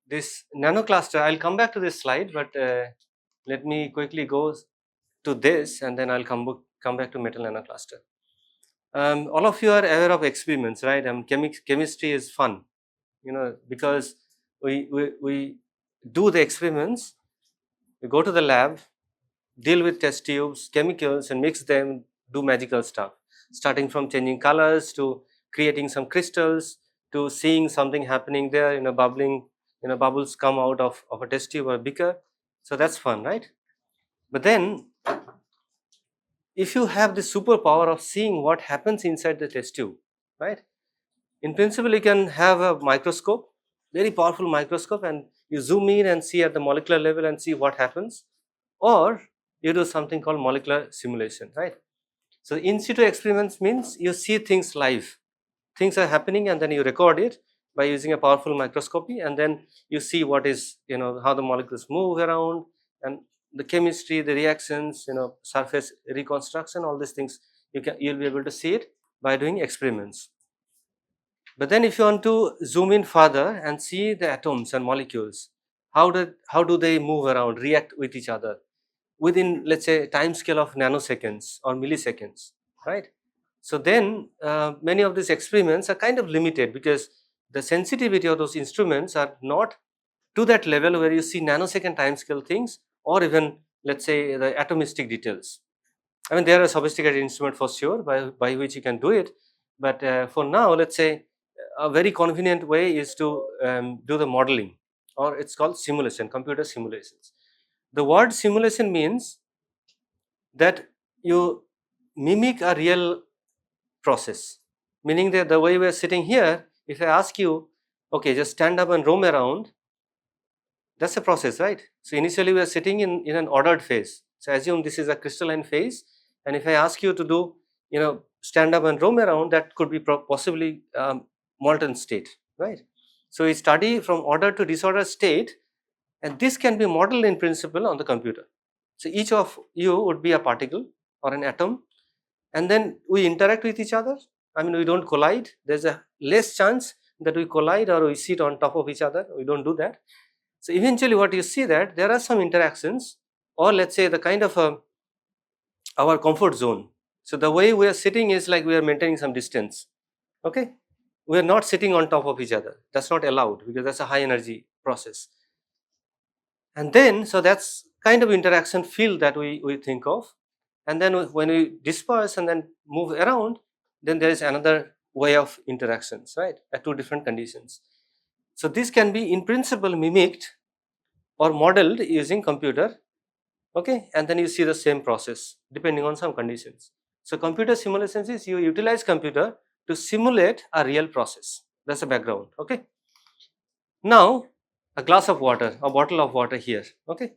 This nanocluster, I'll come back to this slide, but let me quickly go to this and then I'll come back to metal nanocluster. All of you are aware of experiments, right? Chemistry is fun, because we do the experiments, we go to the lab, deal with test tubes, chemicals, and mix them, do magical stuff, starting from changing colors to creating some crystals to seeing something happening there, bubbling, bubbles come out of a test tube or a beaker. So that's fun, right? But then, if you have the superpower of seeing what happens inside the test tube, right? In principle, you can have a microscope, very powerful microscope, and you zoom in and see at the molecular level and see what happens, or you do something called molecular simulation, right? So in situ experiments means you see things live, things are happening, and then you record it by using a powerful microscopy, and then you see what is, how the molecules move around, and the chemistry, the reactions, surface reconstruction, all these things you'll be able to see it by doing experiments. But then if you want to zoom in further and see the atoms and molecules, how do they move around, react with each other within, let's say, time scale of nanoseconds or milliseconds, right? So then many of these experiments are kind of limited because the sensitivity of those instruments are not to that level where you see nanosecond time scale things, or even, let's say, the atomistic details. I mean, there are sophisticated instrument for sure by which you can do it, but for now, let's say, a very convenient way is to do the modeling, or it's called simulation, computer simulations. The word simulation means that you mimic a real process, meaning that the way we are sitting here, if I ask you, okay, just stand up and roam around, that's a process, right? So initially we are sitting in an ordered phase. So assume this is a crystalline phase, and if I ask you to do, stand up and roam around, that could be possibly molten state, right? So we study from ordered to disordered state, and this can be modeled in principle on the computer. So each of you would be a particle or an atom, and then we interact with each other. I mean, we don't collide. There's a less chance that we collide or we sit on top of each other. We don't do that. So eventually what you see that there are some interactions, or let's say the kind of our comfort zone. So the way we are sitting is like we are maintaining some distance. Okay, we are not sitting on top of each other. That's not allowed because that's a high energy process. And then, so that's kind of interaction field that we think of. And then when we disperse and then move around, then there is another way of interactions, right, at two different conditions. So this can be in principle mimicked or modeled using computer, okay, and then you see the same process depending on some conditions. So computer simulations is you utilize computer to simulate a real process. That's the background, okay. Now a glass of water, a bottle of water here, okay.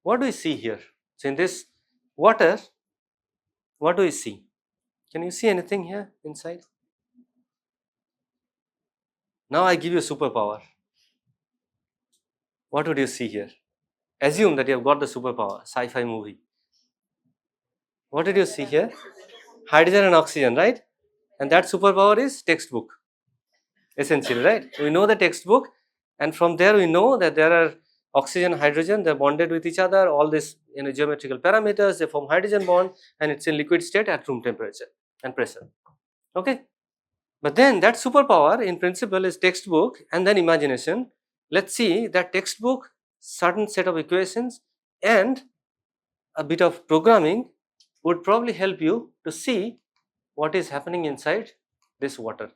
What do we see here? So in this water, what do we see? Can you see anything here inside? Now I give you a superpower. What would you see here? Assume that you have got the superpower, sci-fi movie. What did you see here? Hydrogen and oxygen, right? And that superpower is textbook, essentially, right? We know the textbook, and from there we know that there are oxygen, hydrogen, they're bonded with each other, all these geometrical parameters, they form hydrogen bond, and it's in liquid state at room temperature and pressure. Okay? But then that superpower in principle is textbook and then imagination. Let's see that textbook, certain set of equations and a bit of programming would probably help you to see what is happening inside this water.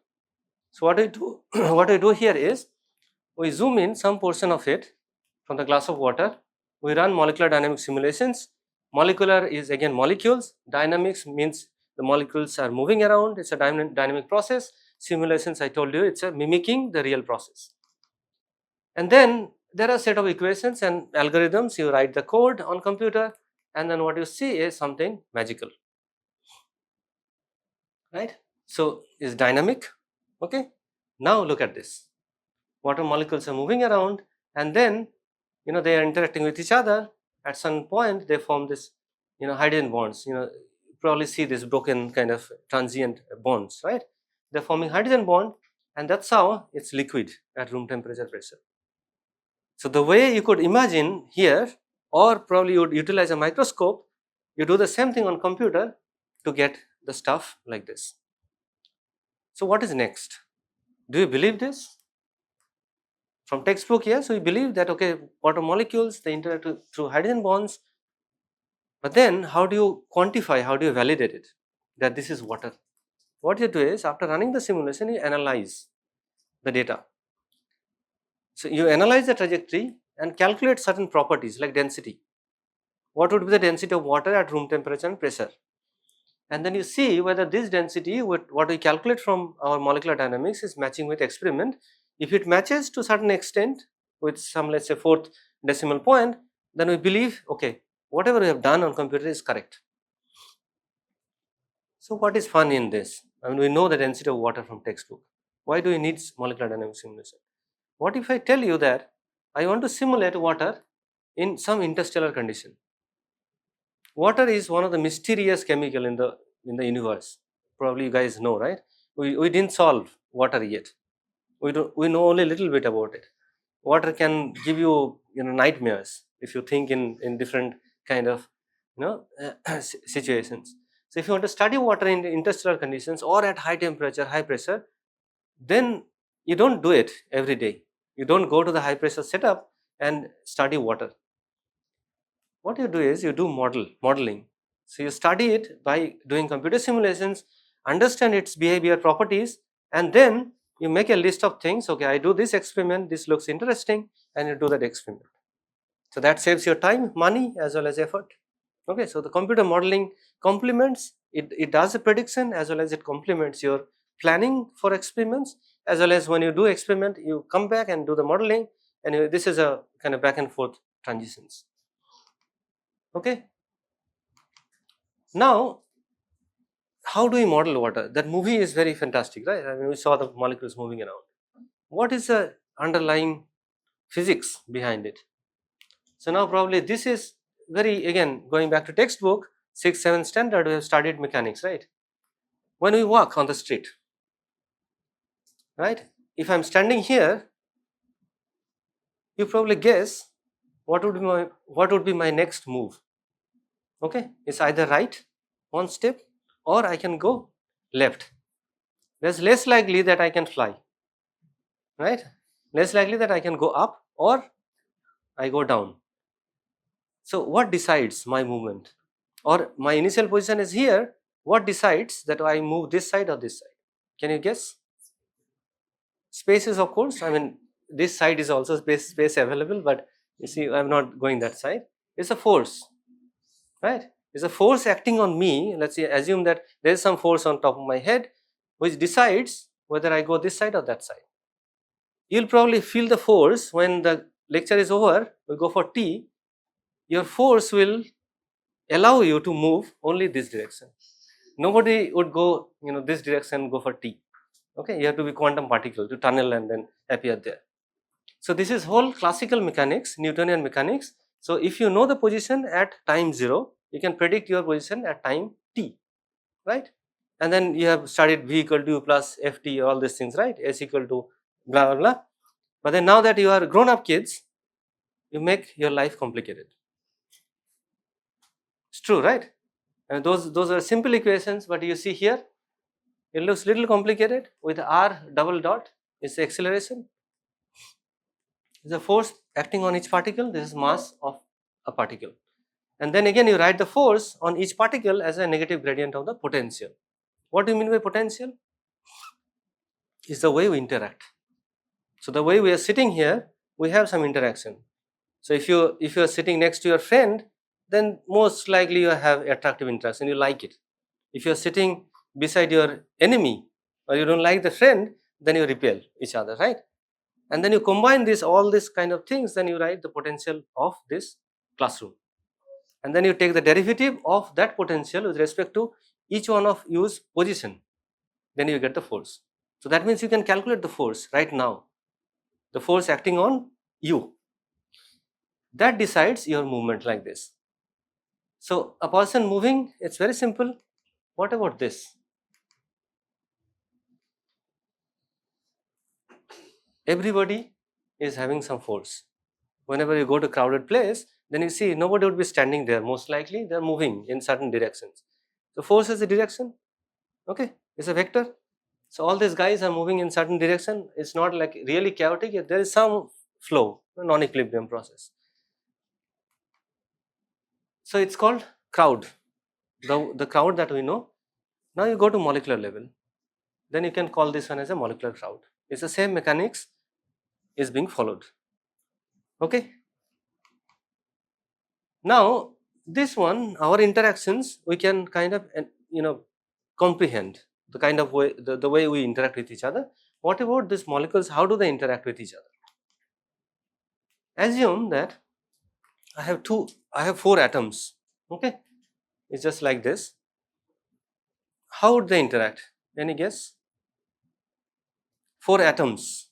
So what we do, what we do here is we zoom in some portion of it from the glass of water. We run molecular dynamic simulations. Molecular is again molecules. Dynamics means the molecules are moving around. It's a dynamic process. Simulations, I told you, it's a mimicking the real process. And then there are a set of equations and algorithms. You write the code on computer, and then what you see is something magical, right? So it's dynamic. Okay. Now look at this. Water molecules are moving around, and then they are interacting with each other. At some point they form this hydrogen bonds. You probably see this broken kind of transient bonds, right? They're forming hydrogen bond, and that's how it's liquid at room temperature pressure. So the way you could imagine here, or probably you would utilize a microscope, you do the same thing on computer to get the stuff like this. So what is next? Do you believe this? From textbook, yes, we believe that okay, water molecules, they interact through hydrogen bonds, but then how do you quantify, how do you validate it, that this is water? What you do is, after running the simulation, you analyze the data. So you analyze the trajectory and calculate certain properties like density. What would be the density of water at room temperature and pressure? And then you see whether this density with what we calculate from our molecular dynamics is matching with experiment. If it matches to certain extent with some, let's say, fourth decimal point, then we believe okay, whatever we have done on computer is correct. So what is fun in this? I mean, we know the density of water from textbook. Why do we need molecular dynamics simulation? What if I tell you that I want to simulate water in some interstellar condition? Water is one of the mysterious chemical in the universe. Probably you guys know, right? We didn't solve water yet. We know only a little bit about it. Water can give you nightmares if you think in different kind of situations. So if you want to study water in interstellar conditions or at high temperature, high pressure, then you don't do it every day. You don't go to the high pressure setup and study water. What you do is you do modeling. So you study it by doing computer simulations, understand its behavior properties, and then you make a list of things. Okay, I do this experiment, this looks interesting, and you do that experiment. So that saves your time, money, as well as effort. Okay, so the computer modeling complements it does a prediction as well as it complements your planning for experiments, as well as when you do experiment, you come back and do the modeling, and this is a kind of back and forth transitions. Okay. Now, how do we model water? That movie is very fantastic, right? I mean, we saw the molecules moving around. What is the underlying physics behind it? So now probably this is very, again, going back to textbook, 6th, 7th standard, we have studied mechanics, right? When we walk on the street, right? If I'm standing here, you probably guess what would be my next move. Okay, it's either right, one step, or I can go left. There's less likely that I can fly, right? Less likely that I can go up or I go down. So what decides my movement? Or my initial position is here, what decides that I move this side or this side? Can you guess? Space is, of course, I mean, this side is also space available, but you see, I'm not going that side. It's a force, right? It's a force acting on me. Let's say, assume that there is some force on top of my head which decides whether I go this side or that side. You'll probably feel the force when the lecture is over, we go for tea. Your force will allow you to move only this direction. Nobody would go, this direction, go for tea. Okay, you have to be quantum particle to tunnel and then appear there. So this is whole classical mechanics, Newtonian mechanics. So if you know the position at time 0, you can predict your position at time t, right? And then you have studied V equal to U plus Ft, all these things, right? S equal to blah blah blah. But then now that you are grown up kids, you make your life complicated. It's true, right? And those are simple equations, but you see here, it looks little complicated. With r double dot is the acceleration, is the force acting on each particle. This is mass of a particle, and then again you write the force on each particle as a negative gradient of the potential. What do you mean by potential? Is the way we interact. So the way we are sitting here, we have some interaction. So if you are sitting next to your friend, then most likely you have attractive interaction, you like it. If you are sitting beside your enemy or you don't like the friend, then you repel each other, right? And then you combine this all this kind of things, then you write the potential of this classroom. And then you take the derivative of that potential with respect to each one of you's position, then you get the force. So that means you can calculate the force right now, the force acting on you, that decides your movement like this. So a person moving, it's very simple. What about this? everybody is having some force. Whenever you go to crowded place, then you see nobody would be standing there. Most likely they are moving in certain directions. So force is a direction, okay, it's a vector. So all these guys are moving in certain direction. It's not like really chaotic. There is some flow, non-equilibrium process. So it's called crowd, the crowd that we know. Now you go to molecular level, then you can call this one as a molecular crowd. It's the same mechanics is being followed. Okay. Now this one, our interactions, we can kind of comprehend the kind of way the way we interact with each other. What about these molecules? How do they interact with each other? Assume that I have four atoms. Okay, it's just like this. How would they interact? Any guess? Four atoms,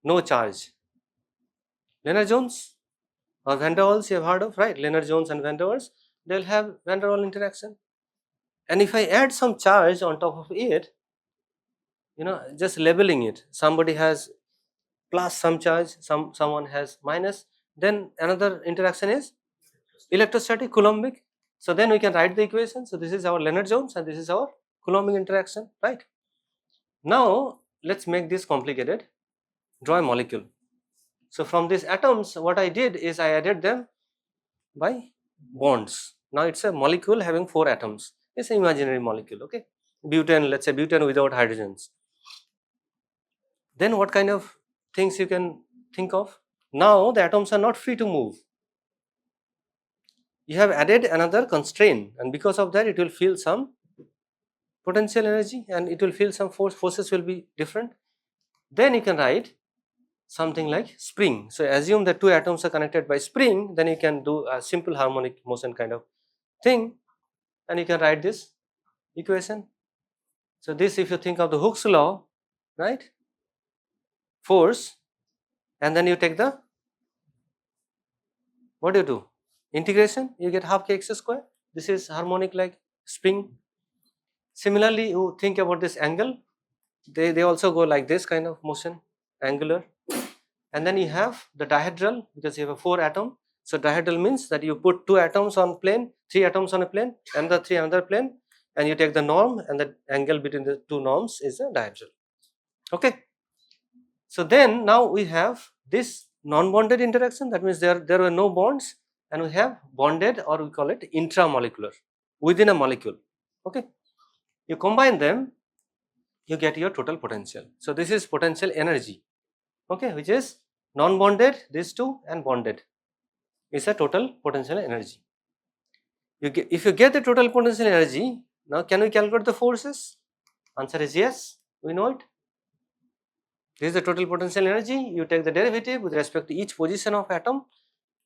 no charge. Lennard-Jones or Van der Waals you have heard of, right? Lennard-Jones and Van der Waals, they'll have Van der Waals interaction. And if I add some charge on top of it, just labeling it, somebody has plus some charge, someone has minus, then another interaction is electrostatic Coulombic. So then we can write the equation. So this is our Lennard-Jones and this is our Coulombic interaction, right? Now let's make this complicated. Draw a molecule. So from these atoms, what I did is I added them by bonds. Now it's a molecule having four atoms. It's an imaginary molecule, okay? Butane, let's say butane without hydrogens. Then what kind of things you can think of? Now the atoms are not free to move. You have added another constraint, and because of that it will feel some potential energy and it will feel some forces will be different. Then you can write something like spring. So assume that two atoms are connected by spring, then you can do a simple harmonic motion kind of thing and you can write this equation. So this, if you think of the Hooke's law, right, force, and then you take the, what do? Integration, you get half kx square. This is harmonic like spring. Similarly, you think about this angle, they also go like this kind of motion, angular. And then you have the dihedral, because you have a four atom. So dihedral means that you put two atoms on plane, three atoms on a plane, and the three another plane, and you take the norm, and the angle between the two norms is a dihedral. Okay. So then now we have this non-bonded interaction. That means there were no bonds, and we have bonded, or we call it intramolecular, within a molecule. Okay. You combine them, you get your total potential. So this is potential energy, okay, which is non-bonded, these two, and bonded is a total potential energy. If you get the total potential energy, now can we calculate the forces? Answer is yes, we know it. This is the total potential energy. You take the derivative with respect to each position of atom,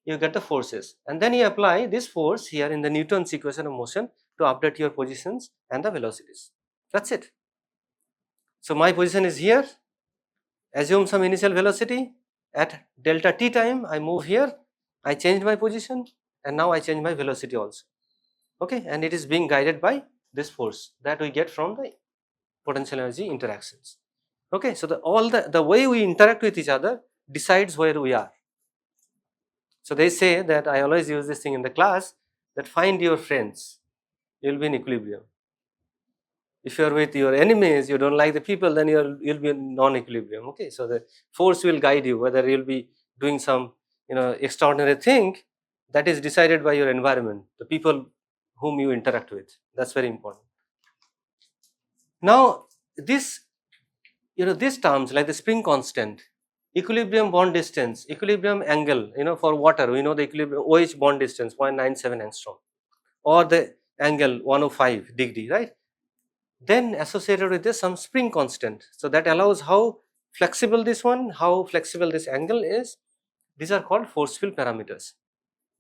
you get the forces, and then you apply this force here in the Newton's equation of motion to update your positions and the velocities. That's it. So my position is here. Assume some initial velocity at delta t time. I move here. I changed my position, and now I change my velocity also. Okay, and it is being guided by this force that we get from the potential energy interactions. Okay, so the way we interact with each other decides where we are. So they say that, I always use this thing in the class, that find your friends, you will be in equilibrium. If you are with your enemies, you don't like the people, then you'll be in non-equilibrium. Okay, so the force will guide you, whether you'll be doing some extraordinary thing, that is decided by your environment, the people whom you interact with. That's very important. Now this, these terms like the spring constant, equilibrium bond distance, equilibrium angle, for water we know the equilibrium OH bond distance 0.97 angstrom, or the angle 105 degree, right? Then associated with this some spring constant, so that allows how flexible this one, how flexible this angle is. These are called force field parameters.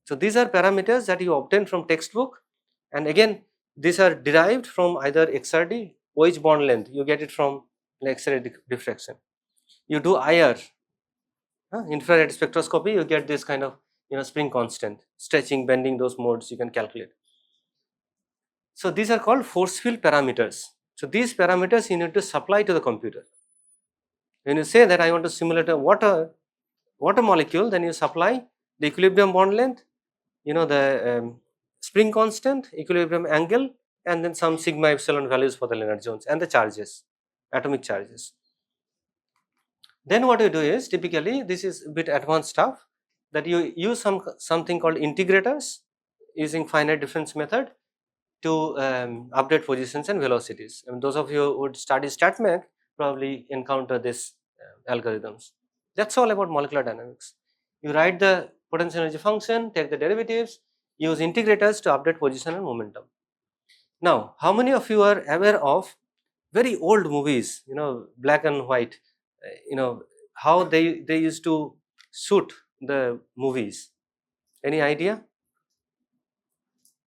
So these are parameters that you obtain from textbook, and again these are derived from either XRD, OH bond length, you get it from X-ray diffraction. You do IR, infrared spectroscopy, you get this kind of spring constant, stretching, bending, those modes you can calculate. So these are called force field parameters. So these parameters you need to supply to the computer. When you say that I want to simulate a water molecule, then you supply the equilibrium bond length, the spring constant, equilibrium angle, and then some sigma epsilon values for the Lennard zones and the charges, atomic charges. Then what you do is, typically this is a bit advanced stuff, that you use something called integrators using finite difference method to update positions and velocities. And those of you who would study StatMech probably encounter this algorithms. That's all about molecular dynamics. You write the potential energy function, take the derivatives, use integrators to update position and momentum. Now, how many of you are aware of very old movies, black and white, how they used to shoot the movies? Any idea?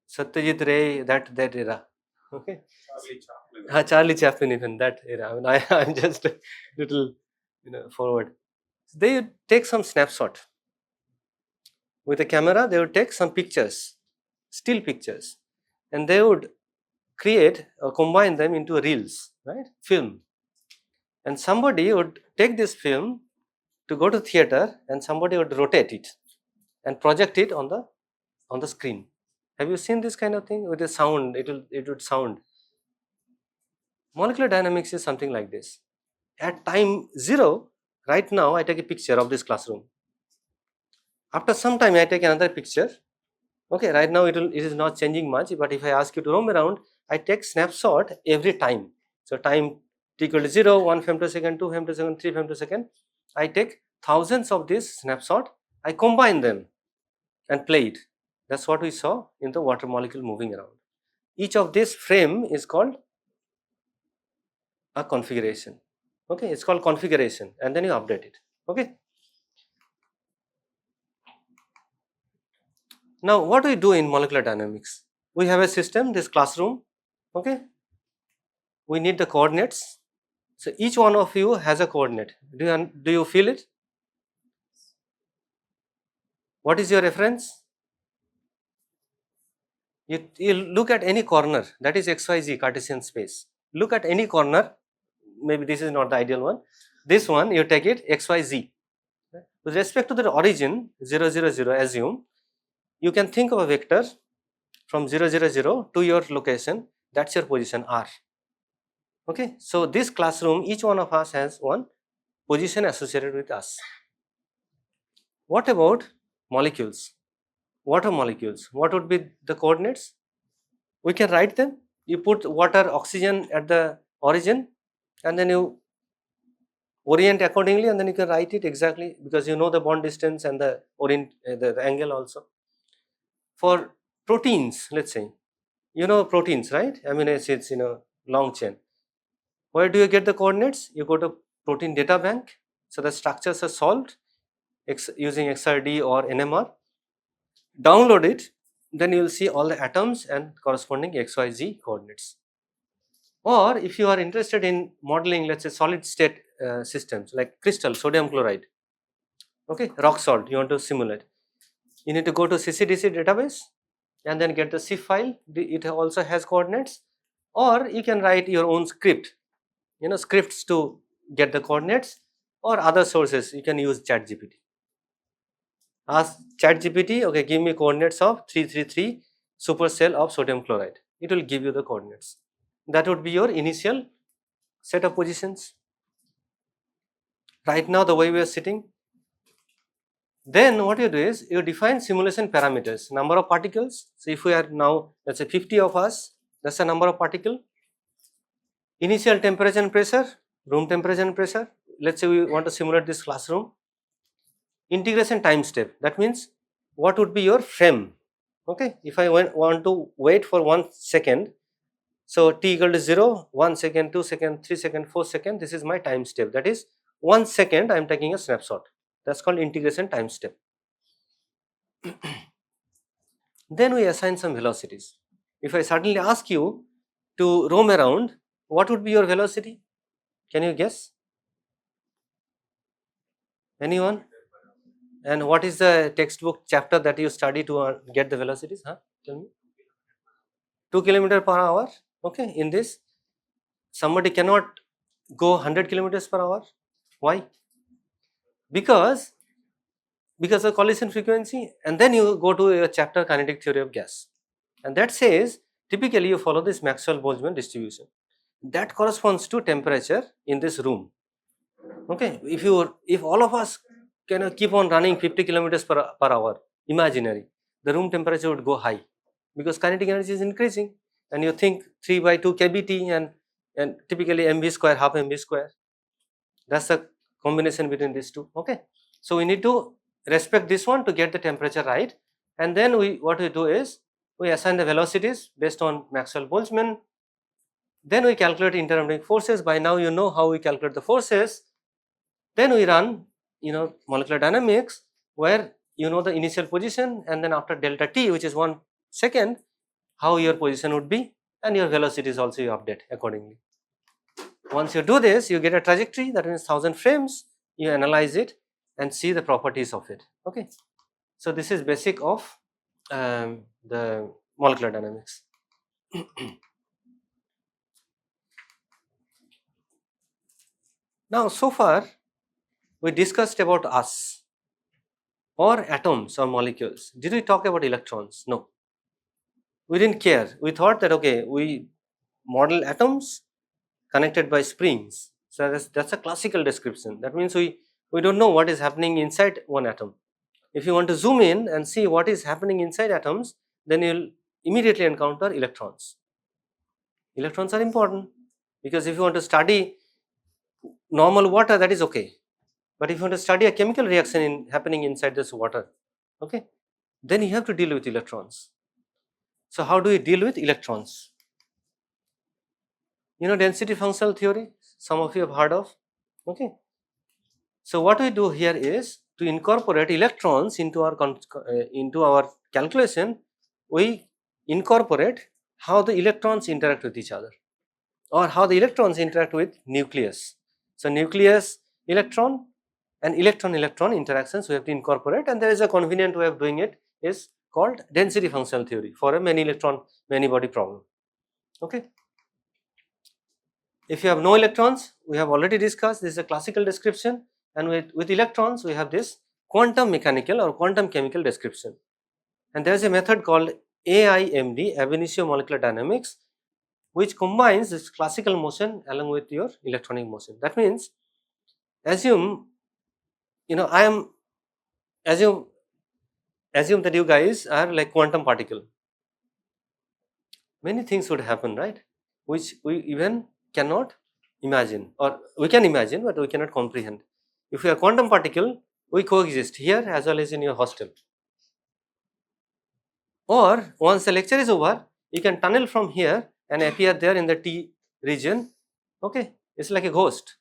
Satyajit Ray, that era. Okay. Charlie Chaplin, even that era. I mean, I'm just a little, forward. They would take some snapshot with a camera. They would take some pictures, still pictures, and they would create or combine them into reels, right? Film. And somebody would take this film to go to theater, and somebody would rotate it and project it on the screen. Have you seen this kind of thing with the sound? It would sound. Molecular dynamics is something like this. At time 0, right now I take a picture of this classroom. After some time I take another picture. Okay, right now it is not changing much, but if I ask you to roam around, I take snapshot every time. So time t equal to 0, 1 femtosecond, 2 femtosecond, 3 femtosecond. I take thousands of this snapshot, I combine them and play it. That's what we saw in the water molecule moving around. Each of this frame is called a configuration. Okay, it's called configuration, and then you update it. Okay. Now, what do we do in molecular dynamics? We have a system, this classroom. Okay. We need the coordinates. So each one of you has a coordinate. Do you feel it? What is your reference? You look at any corner, that is XYZ Cartesian space. Look at any corner. Maybe this is not the ideal one. This one, you take it XYZ. With respect to the origin 0, 0, 0, assume you can think of a vector from 0, 0, 0 to your location. That's your position R. Okay, so this classroom, each one of us has one position associated with us. What about molecules? Water molecules, what would be the coordinates? We can write them. You put water, oxygen at the origin, and then you orient accordingly, and then you can write it exactly, because you know the bond distance and the the angle also. For proteins, let's say, proteins, right? Amino acids, long chain. Where do you get the coordinates? You go to protein data bank. So the structures are solved using XRD or NMR. Download it, then you will see all the atoms and corresponding XYZ coordinates. Or if you are interested in modeling, let's say, solid state systems like crystal, sodium chloride, okay, rock salt, you want to simulate, you need to go to CCDC database and then get the CIF file. It also has coordinates. Or you can write your own script, scripts to get the coordinates, or other sources. You can use ChatGPT. Ask ChatGPT, okay, give me coordinates of 333 supercell of sodium chloride. It will give you the coordinates. That would be your initial set of positions. Right now, the way we are sitting, then what you do is you define simulation parameters, number of particles. So if we are now, let's say 50 of us, that's the number of particle. Initial temperature and pressure, room temperature and pressure. Let's say we want to simulate this classroom. Integration time step, that means what would be your frame. Okay, if I want to wait for 1 second, so t equal to 0, 1 second, 2 second, 3 second, 4 second, this is my time step. That is 1 second I am taking a snapshot. That's called integration time step. Then we assign some velocities. If I suddenly ask you to roam around, what would be your velocity? Can you guess? Anyone? And what is the textbook chapter that you study to get the velocities? Huh? Tell me. 2 kilometers per hour. Okay, in this, somebody cannot go 100 kilometers per hour. Why? Because of collision frequency, and then you go to a chapter kinetic theory of gas, and that says typically you follow this Maxwell-Boltzmann distribution. That corresponds to temperature in this room. Okay, if all of us can keep on running 50 kilometers per hour, imaginary, the room temperature would go high because kinetic energy is increasing, and you think 3 by 2 kBT and typically mv square, half mv square. That's the combination between these two. Okay, so we need to respect this one to get the temperature right, and then what we do is we assign the velocities based on Maxwell-Boltzmann. Then we calculate interatommic forces. By now you know how we calculate the forces. Then we run, molecular dynamics, where you know the initial position, and then after delta t, which is 1 second, how your position would be, and your velocities also you update accordingly. Once you do this, you get a trajectory, that means 1000 frames, you analyze it and see the properties of it. Okay, so this is basic of the molecular dynamics. Now, so far we discussed about us or atoms or molecules. Did we talk about electrons? No, we didn't care. We thought that okay, we model atoms connected by springs. So that's a classical description. That means we don't know what is happening inside one atom. If you want to zoom in and see what is happening inside atoms, then you'll immediately encounter electrons. Electrons are important because if you want to study normal water, that is okay. But if you want to study a chemical reaction happening inside this water, okay, then you have to deal with electrons. So how do we deal with electrons? You know density functional theory, some of you have heard of. Okay, so what we do here is to incorporate electrons into our calculation. We incorporate how the electrons interact with each other, or how the electrons interact with nucleus. So nucleus electron and electron interactions we have to incorporate, and there is a convenient way of doing it, is called density functional theory for a many electron many body problem. Okay, if you have no electrons, we have already discussed, this is a classical description, and with electrons we have this quantum mechanical or quantum chemical description, and there is a method called AIMD, ab initio molecular dynamics, which combines this classical motion along with your electronic motion. That means, assume assume that you guys are like quantum particle. Many things would happen, right, which we even cannot imagine, or we can imagine but we cannot comprehend. If you are quantum particle, we coexist here as well as in your hostel, or once the lecture is over, you can tunnel from here and appear there in the T region. Okay, it's like a ghost.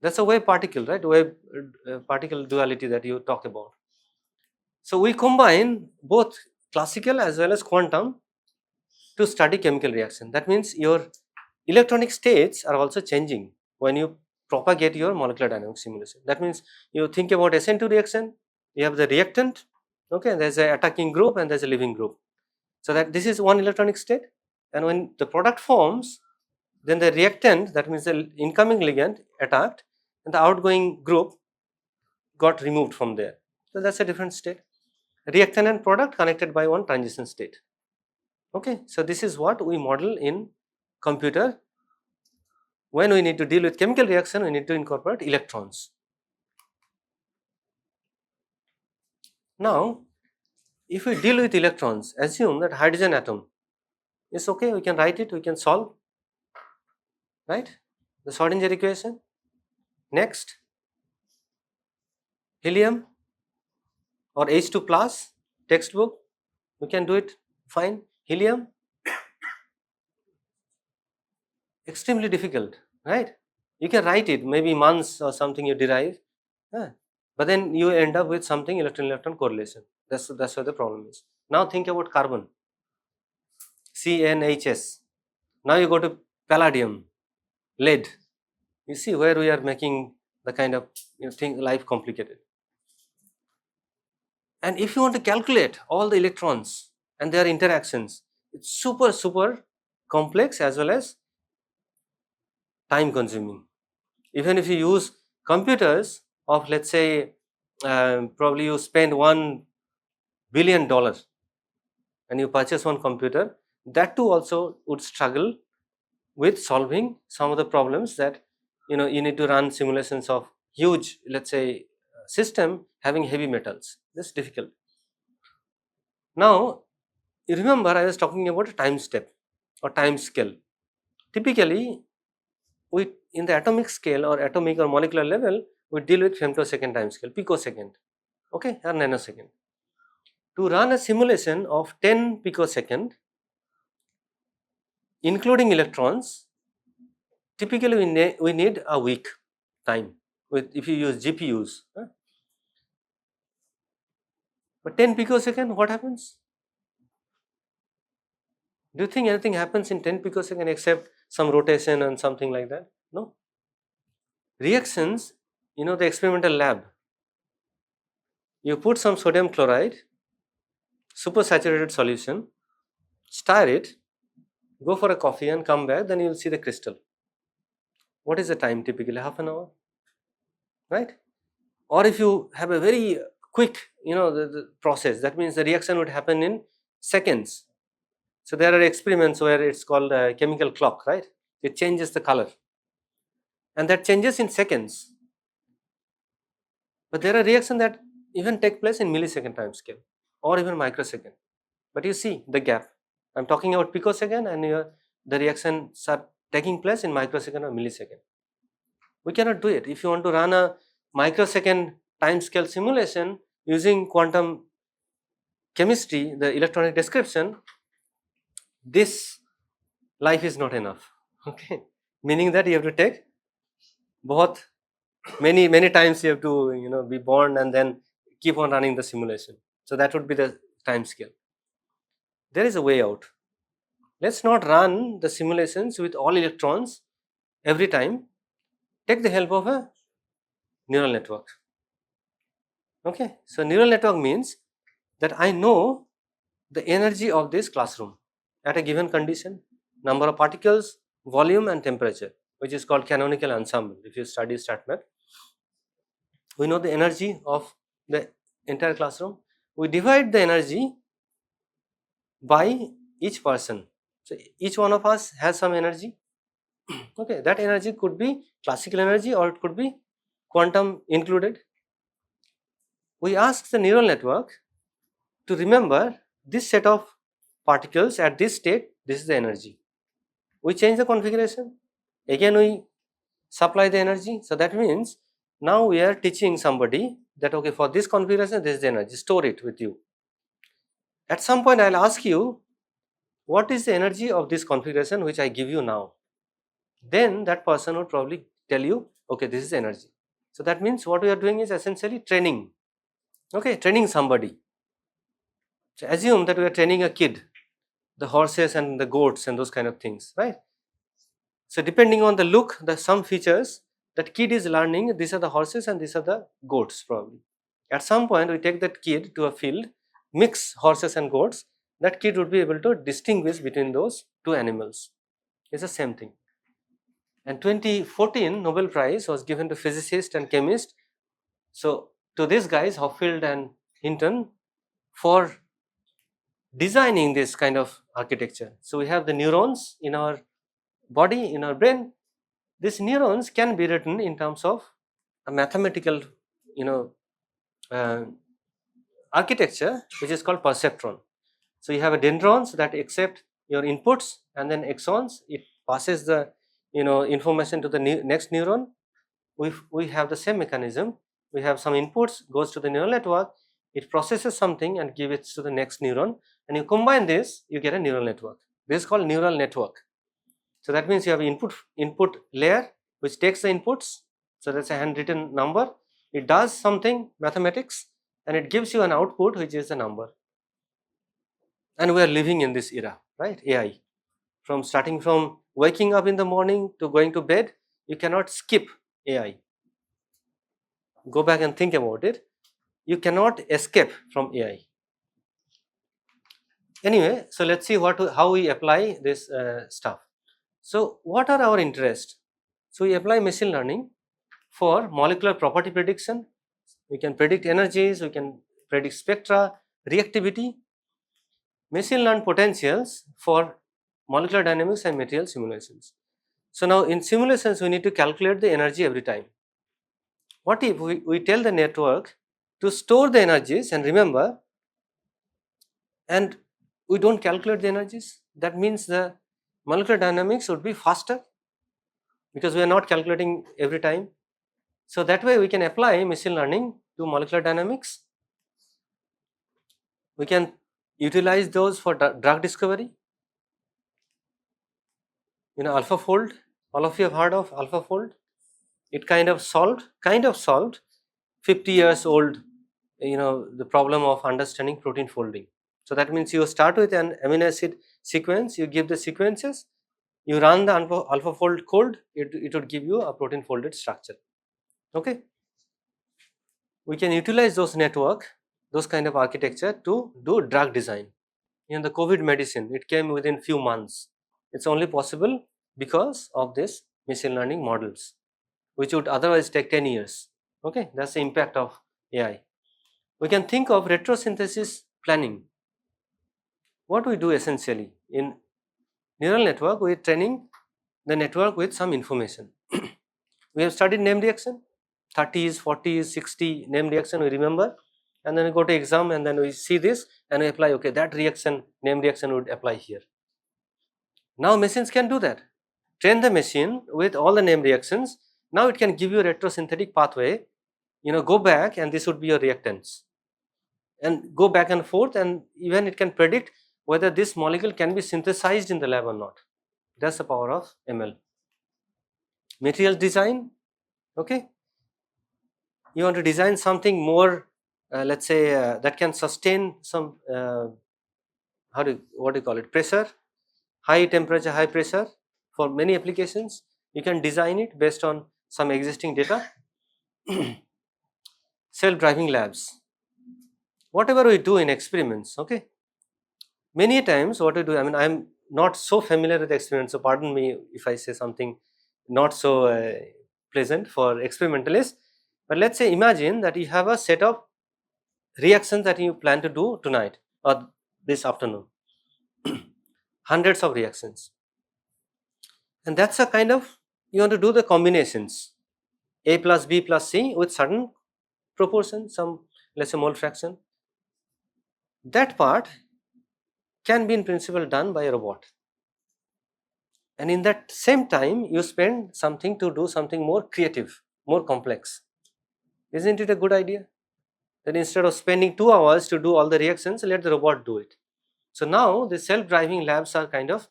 That's a wave particle, right? Wave particle duality that you talk about. So we combine both classical as well as quantum to study chemical reaction. That means your electronic states are also changing when you propagate your molecular dynamics simulation. That means you think about SN2 reaction, you have the reactant, okay, there's a attacking group and there's a leaving group. So that this is one electronic state, and when the product forms, then the reactant, that means the incoming ligand, attacked, and the outgoing group got removed from there. So that's a different state. Reactant and product connected by one transition state. Okay, so this is what we model in computer. When we need to deal with chemical reaction, we need to incorporate electrons. Now, if we deal with electrons, assume that hydrogen atom is okay, we can write it, we can solve, right, the Schrodinger equation. Next, helium or H2 plus, textbook, we can do it fine. Helium, extremely difficult, right? You can write it, maybe months or something you derive, but then you end up with something electron-electron correlation. That's where the problem is. Now think about carbon, CnHs. Now you go to palladium, lead. You see where we are making the kind of thing, life complicated. And if you want to calculate all the electrons and their interactions, it's super complex as well as time consuming. Even if you use computers of, let's say, probably you spend $1 billion and you purchase one computer, that too also would struggle with solving some of the problems that you need to run simulations of huge, let's say, system having heavy metals. That's difficult. Now, you remember I was talking about a time step or time scale. Typically, we in the atomic scale or atomic or molecular level, we deal with femtosecond time scale, picosecond, okay, or nanosecond. To run a simulation of 10 picosecond, including electrons, typically we need a week time with if you use GPUs. But 10 picosecond, what happens? Do you think anything happens in 10 picosecond except some rotation and something like that? No. Reactions, the experimental lab, you put some sodium chloride, supersaturated solution, stir it, go for a coffee and come back, then you will see the crystal. What is the time typically? Half an hour, right? Or if you have a very quick, the process, that means the reaction would happen in seconds. So there are experiments where it's called a chemical clock, right? It changes the color, and that changes in seconds. But there are reactions that even take place in millisecond time scale or even microsecond. But you see the gap. I'm talking about picosecond, and the reactions are taking place in microsecond or millisecond. We cannot do it. If you want to run a microsecond time scale simulation using quantum chemistry, the electronic description, this life is not enough. Okay, meaning that you have to take both many times. You have to be born and then keep on running the simulation. So that would be the time scale. There is a way out. Let's not run the simulations with all electrons every time. Take the help of a neural network. Okay, so neural network means that I know the energy of this classroom at a given condition, number of particles, volume and temperature, which is called canonical ensemble. If you study StatMath, we know the energy of the entire classroom. We divide the energy by each person. So each one of us has some energy. Okay, that energy could be classical energy or it could be quantum included. We ask the neural network to remember this set of particles at this state, this is the energy. We change the configuration, again we supply the energy. So that means now we are teaching somebody that, okay, for this configuration this is the energy, store it with you. At some point I'll ask you, what is the energy of this configuration which I give you now? Then that person would probably tell you, okay, this is energy. So that means what we are doing is essentially training, okay, training somebody. So assume that we are training a kid, the horses and the goats and those kind of things, right? So depending on the look, the some features that kid is learning, these are the horses and these are the goats probably. At some point we take that kid to a field, mix horses and goats, that kid would be able to distinguish between those two animals. It's the same thing. And 2014 Nobel Prize was given to physicist and chemist. So to these guys, Hopfield and Hinton, for designing this kind of architecture. So we have the neurons in our body, in our brain. These neurons can be written in terms of a mathematical, uh, architecture, which is called perceptron. So you have a dendrons that accept your inputs, and then axons, it passes the information to the next neuron. We have the same mechanism. We have some inputs, goes to the neural network, it processes something and gives it to the next neuron, and you combine this, you get a neural network. This is called neural network. So that means you have input layer which takes the inputs. So that's a handwritten number. It does something mathematics and it gives you an output which is a number. And we are living in this era, right? AI. From starting from waking up in the morning to going to bed, you cannot skip AI. Go back and think about it. You cannot escape from AI. Anyway, so let's see how we apply this stuff. So what are our interests? So we apply machine learning for molecular property prediction. We can predict energies, we can predict spectra, reactivity, machine learned potentials for molecular dynamics and material simulations. So now in simulations we need to calculate the energy every time. What if we tell the network to store the energies and remember, and we don't calculate the energies? That means the molecular dynamics would be faster because we are not calculating every time. So that way we can apply machine learning to molecular dynamics. We can utilize those for drug discovery. AlphaFold, all of you have heard of AlphaFold. It kind of solved 50 years old, the problem of understanding protein folding. So that means you start with an amino acid sequence, you give the sequences, you run the AlphaFold code, it would give you a protein folded structure. Okay, we can utilize those kind of architecture to do drug design. The COVID medicine, it came within few months. It's only possible because of this machine learning models, which would otherwise take 10 years. Okay, that's the impact of AI. We can think of retrosynthesis planning. What we do essentially in neural network, we are training the network with some information. We have studied name reaction, 30s, 40s, 60 name reaction we remember, and then we go to exam and then we see this and we apply, okay, that reaction, name reaction would apply here. Now machines can do that. Train the machine with all the name reactions. Now it can give you a retrosynthetic pathway, go back and this would be your reactants, and go back and forth, and even it can predict whether this molecule can be synthesized in the lab or not. That's the power of ML. Material design, okay, you want to design something more, let's say that can sustain some what do you call it, pressure, high temperature, high pressure. For many applications you can design it based on some existing data. Self-driving labs, whatever we do in experiments, okay, many times what we do, I mean, I'm not so familiar with experiments, so pardon me if I say something not so pleasant for experimentalists, but let's say imagine that you have a set of reactions that you plan to do tonight or this afternoon, hundreds of reactions, and that's a kind of, you want to do the combinations A plus B plus C with certain proportion, some, let's say, mole fraction. That part can be in principle done by a robot, and in that same time you spend something to do something more creative, more complex. Isn't it a good idea? Then instead of spending 2 hours to do all the reactions, let the robot do it. So now the self-driving labs are kind of,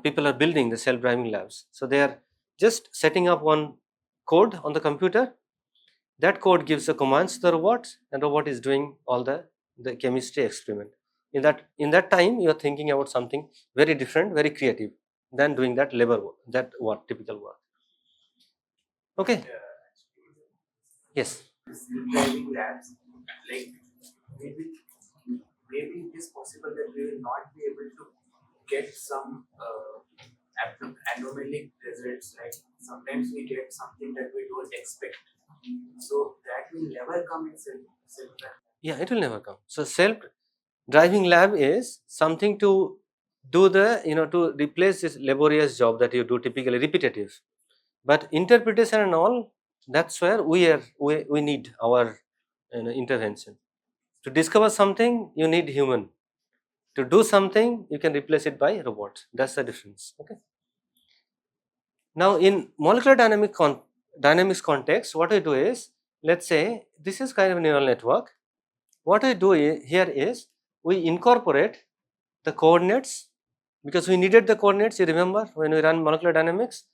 people are building the self-driving labs. So they are just setting up one code on the computer. That code gives the commands to the robot, and robot is doing all the chemistry experiment. In that time, you are thinking about something very different, very creative than doing that labor work, typical work. Okay. Yes. Self-driving labs, like maybe it is possible that we will not be able to get some anomalic results. Like sometimes we get something that we don't expect, so that will never come in self-driving. Yeah, it will never come. So self-driving lab is something to do to replace this laborious job that you do typically repetitive. But interpretation and all, that's where we need our intervention. To discover something, you need human. To do something, you can replace it by robot. That's the difference. Okay. Now, in molecular dynamics context, what we do is, let's say this is kind of a neural network. What we do here is we incorporate the coordinates, because we needed the coordinates. You remember when we run molecular dynamics,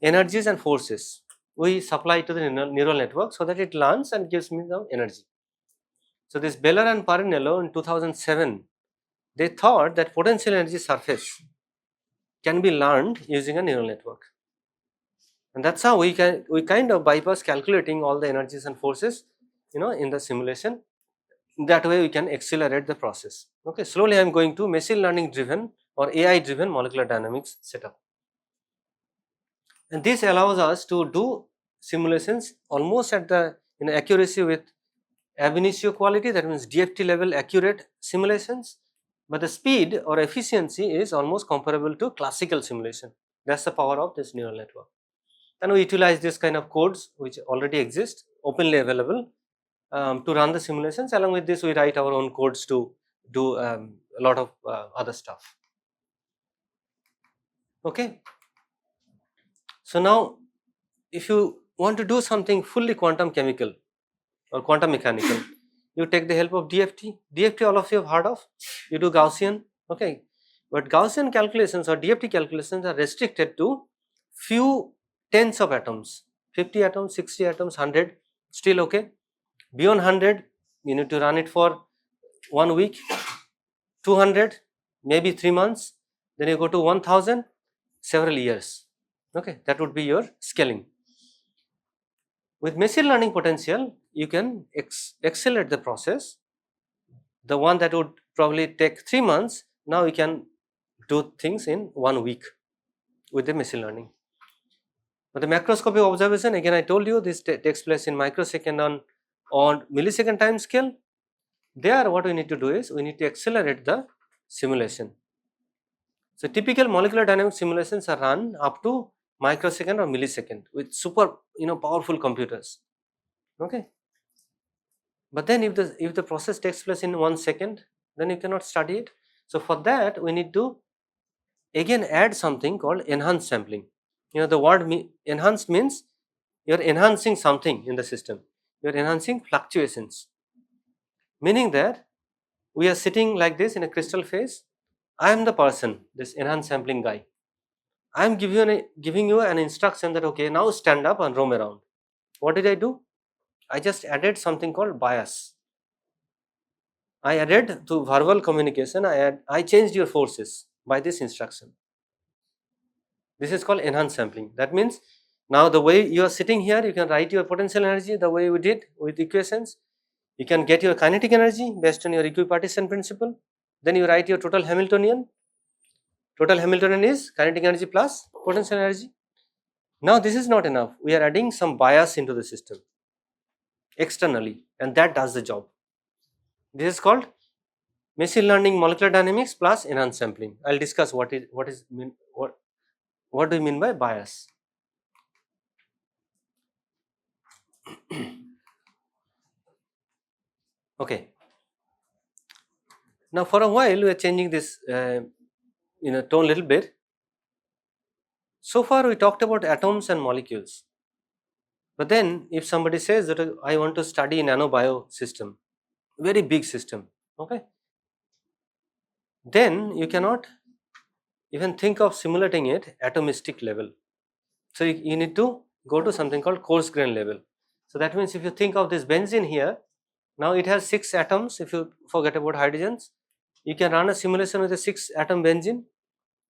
energies and forces we supply to the neural network so that it learns and gives me the energy. So this Beller and Parinello in 2007, they thought that potential energy surface can be learned using a neural network, and that's how we kind of bypass calculating all the energies and forces, in the simulation. That way we can accelerate the process. Okay, slowly I am going to machine learning driven or AI driven molecular dynamics setup, and this allows us to do simulations almost at the accuracy with ab initio quality, that means DFT level accurate simulations, but the speed or efficiency is almost comparable to classical simulation. That's the power of this neural network. And we utilize this kind of codes which already exist, openly available, to run the simulations. Along with this, we write our own codes to do a lot of other stuff. Okay. So now, if you want to do something fully quantum chemical or quantum mechanical, you take the help of DFT. DFT, all of you have heard of. You do Gaussian, okay. But Gaussian calculations or DFT calculations are restricted to few tens of atoms, 50 atoms, 60 atoms, 100, still okay. Beyond 100, you need to run it for 1 week, 200, maybe 3 months, then you go to 1000, several years. Okay, that would be your scaling. With machine learning potential, you can accelerate the process. The one that would probably take 3 months, now you can do things in 1 week with the machine learning. But the macroscopic observation, again I told you, this takes place in microsecond on millisecond time scale. There what we need to do is we need to accelerate the simulation. So typical molecular dynamics simulations are run up to microsecond or millisecond with super powerful computers. Okay. But then if the process takes place in 1 second, then you cannot study it. So for that we need to again add something called enhanced sampling. The word enhanced means you are enhancing something in the system. You are enhancing fluctuations. Meaning that we are sitting like this in a crystal phase. I am the person, this enhanced sampling guy. I am giving you an instruction that okay, now stand up and roam around. What did I do? I just added something called bias. I added to verbal communication, I changed your forces by this instruction. This is called enhanced sampling. That means now the way you are sitting here, you can write your potential energy the way we did with equations. You can get your kinetic energy based on your equipartition principle. Then you write your total Hamiltonian. Total Hamiltonian is kinetic energy plus potential energy. Now this is not enough. We are adding some bias into the system externally, and that does the job. This is called machine learning molecular dynamics plus enhanced sampling. I'll discuss what do you mean by bias. Okay. Now for a while we are changing this tone a little bit. So far we talked about atoms and molecules. But then if somebody says that I want to study nanobio system, very big system, okay, then you cannot even think of simulating it atomistic level. So you need to go to something called coarse grain level. So that means if you think of this benzene here, now it has 6 atoms. If you forget about hydrogens, you can run a simulation with a 6 atom benzene.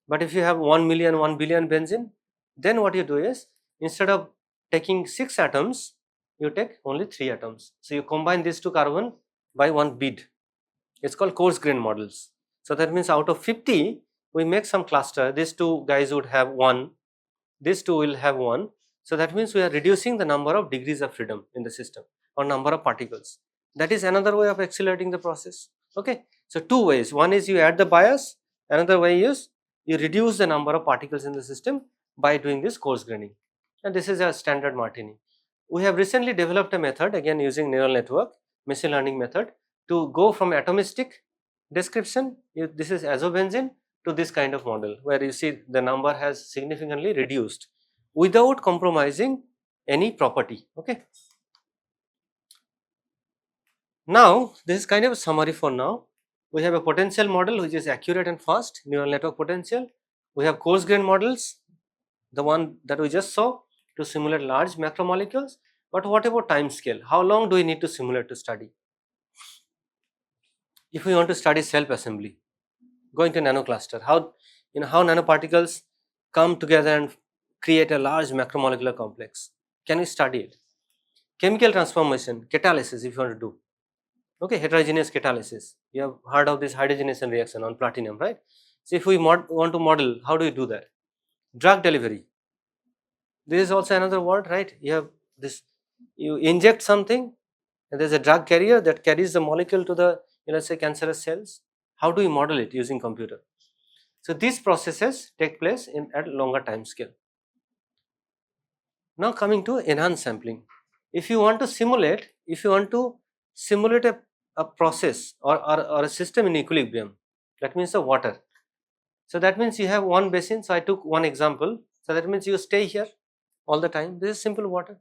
But if you have 1 million, 1 billion benzene, then what you do is instead of taking 6 atoms, you take only 3 atoms. So you combine these 2 carbon by 1 bead. It's called coarse grain models. So that means out of 50, we make some cluster. These 2 guys would have 1, these 2 will have 1. So that means we are reducing the number of degrees of freedom in the system or number of particles. That is another way of accelerating the process. Okay. So 2 ways. One is you add the bias. Another way is you reduce the number of particles in the system by doing this coarse graining. And this is a standard Martini. We have recently developed a method, again using neural network, machine learning method, to go from atomistic description, this is azobenzene, to this kind of model where you see the number has significantly reduced without compromising any property. Okay. Now this is kind of a summary for now. We have a potential model which is accurate and fast, neural network potential. We have coarse grain models, the one that we just saw, to simulate large macromolecules. But what about time scale? How long do we need to simulate to study? If we want to study self assembly, going to nanocluster, how nanoparticles come together and create a large macromolecular complex. Can we study it? Chemical transformation, catalysis, if you want to do. Okay, heterogeneous catalysis. You have heard of this hydrogenation reaction on platinum, right? So if we want to model, how do we do that? Drug delivery. This is also another word, right? You have this, you inject something and there's a drug carrier that carries the molecule to the, let's say, cancerous cells. How do you model it using computer? So these processes take place at longer time scale. Now coming to enhanced sampling. If you want to simulate, a process or a system in equilibrium, that means the water. So that means you have one basin. So I took one example. So that means you stay here all the time. This is simple water.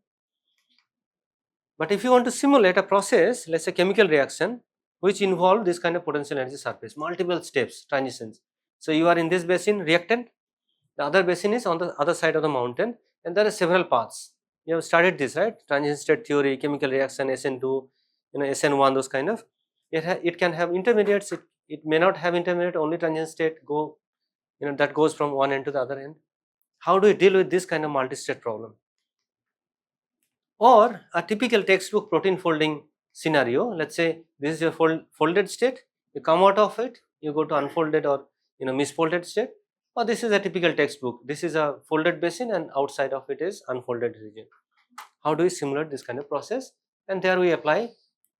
But if you want to simulate a process, let's say chemical reaction, which involve this kind of potential energy surface, multiple steps, transitions. So you are in this basin, reactant, the other basin is on the other side of the mountain, and there are several paths. You have studied this, right? Transition state theory, chemical reaction, SN2, SN1, those kind of. It can have intermediates. It may not have intermediate. Only transition state that goes from one end to the other end. How do you deal with this kind of multi-state problem? Or a typical textbook protein folding scenario. Let's say this is your folded state. You come out of it, you go to unfolded or misfolded state. Or this is a typical textbook. This is a folded basin and outside of it is unfolded region. How do we simulate this kind of process? And there we apply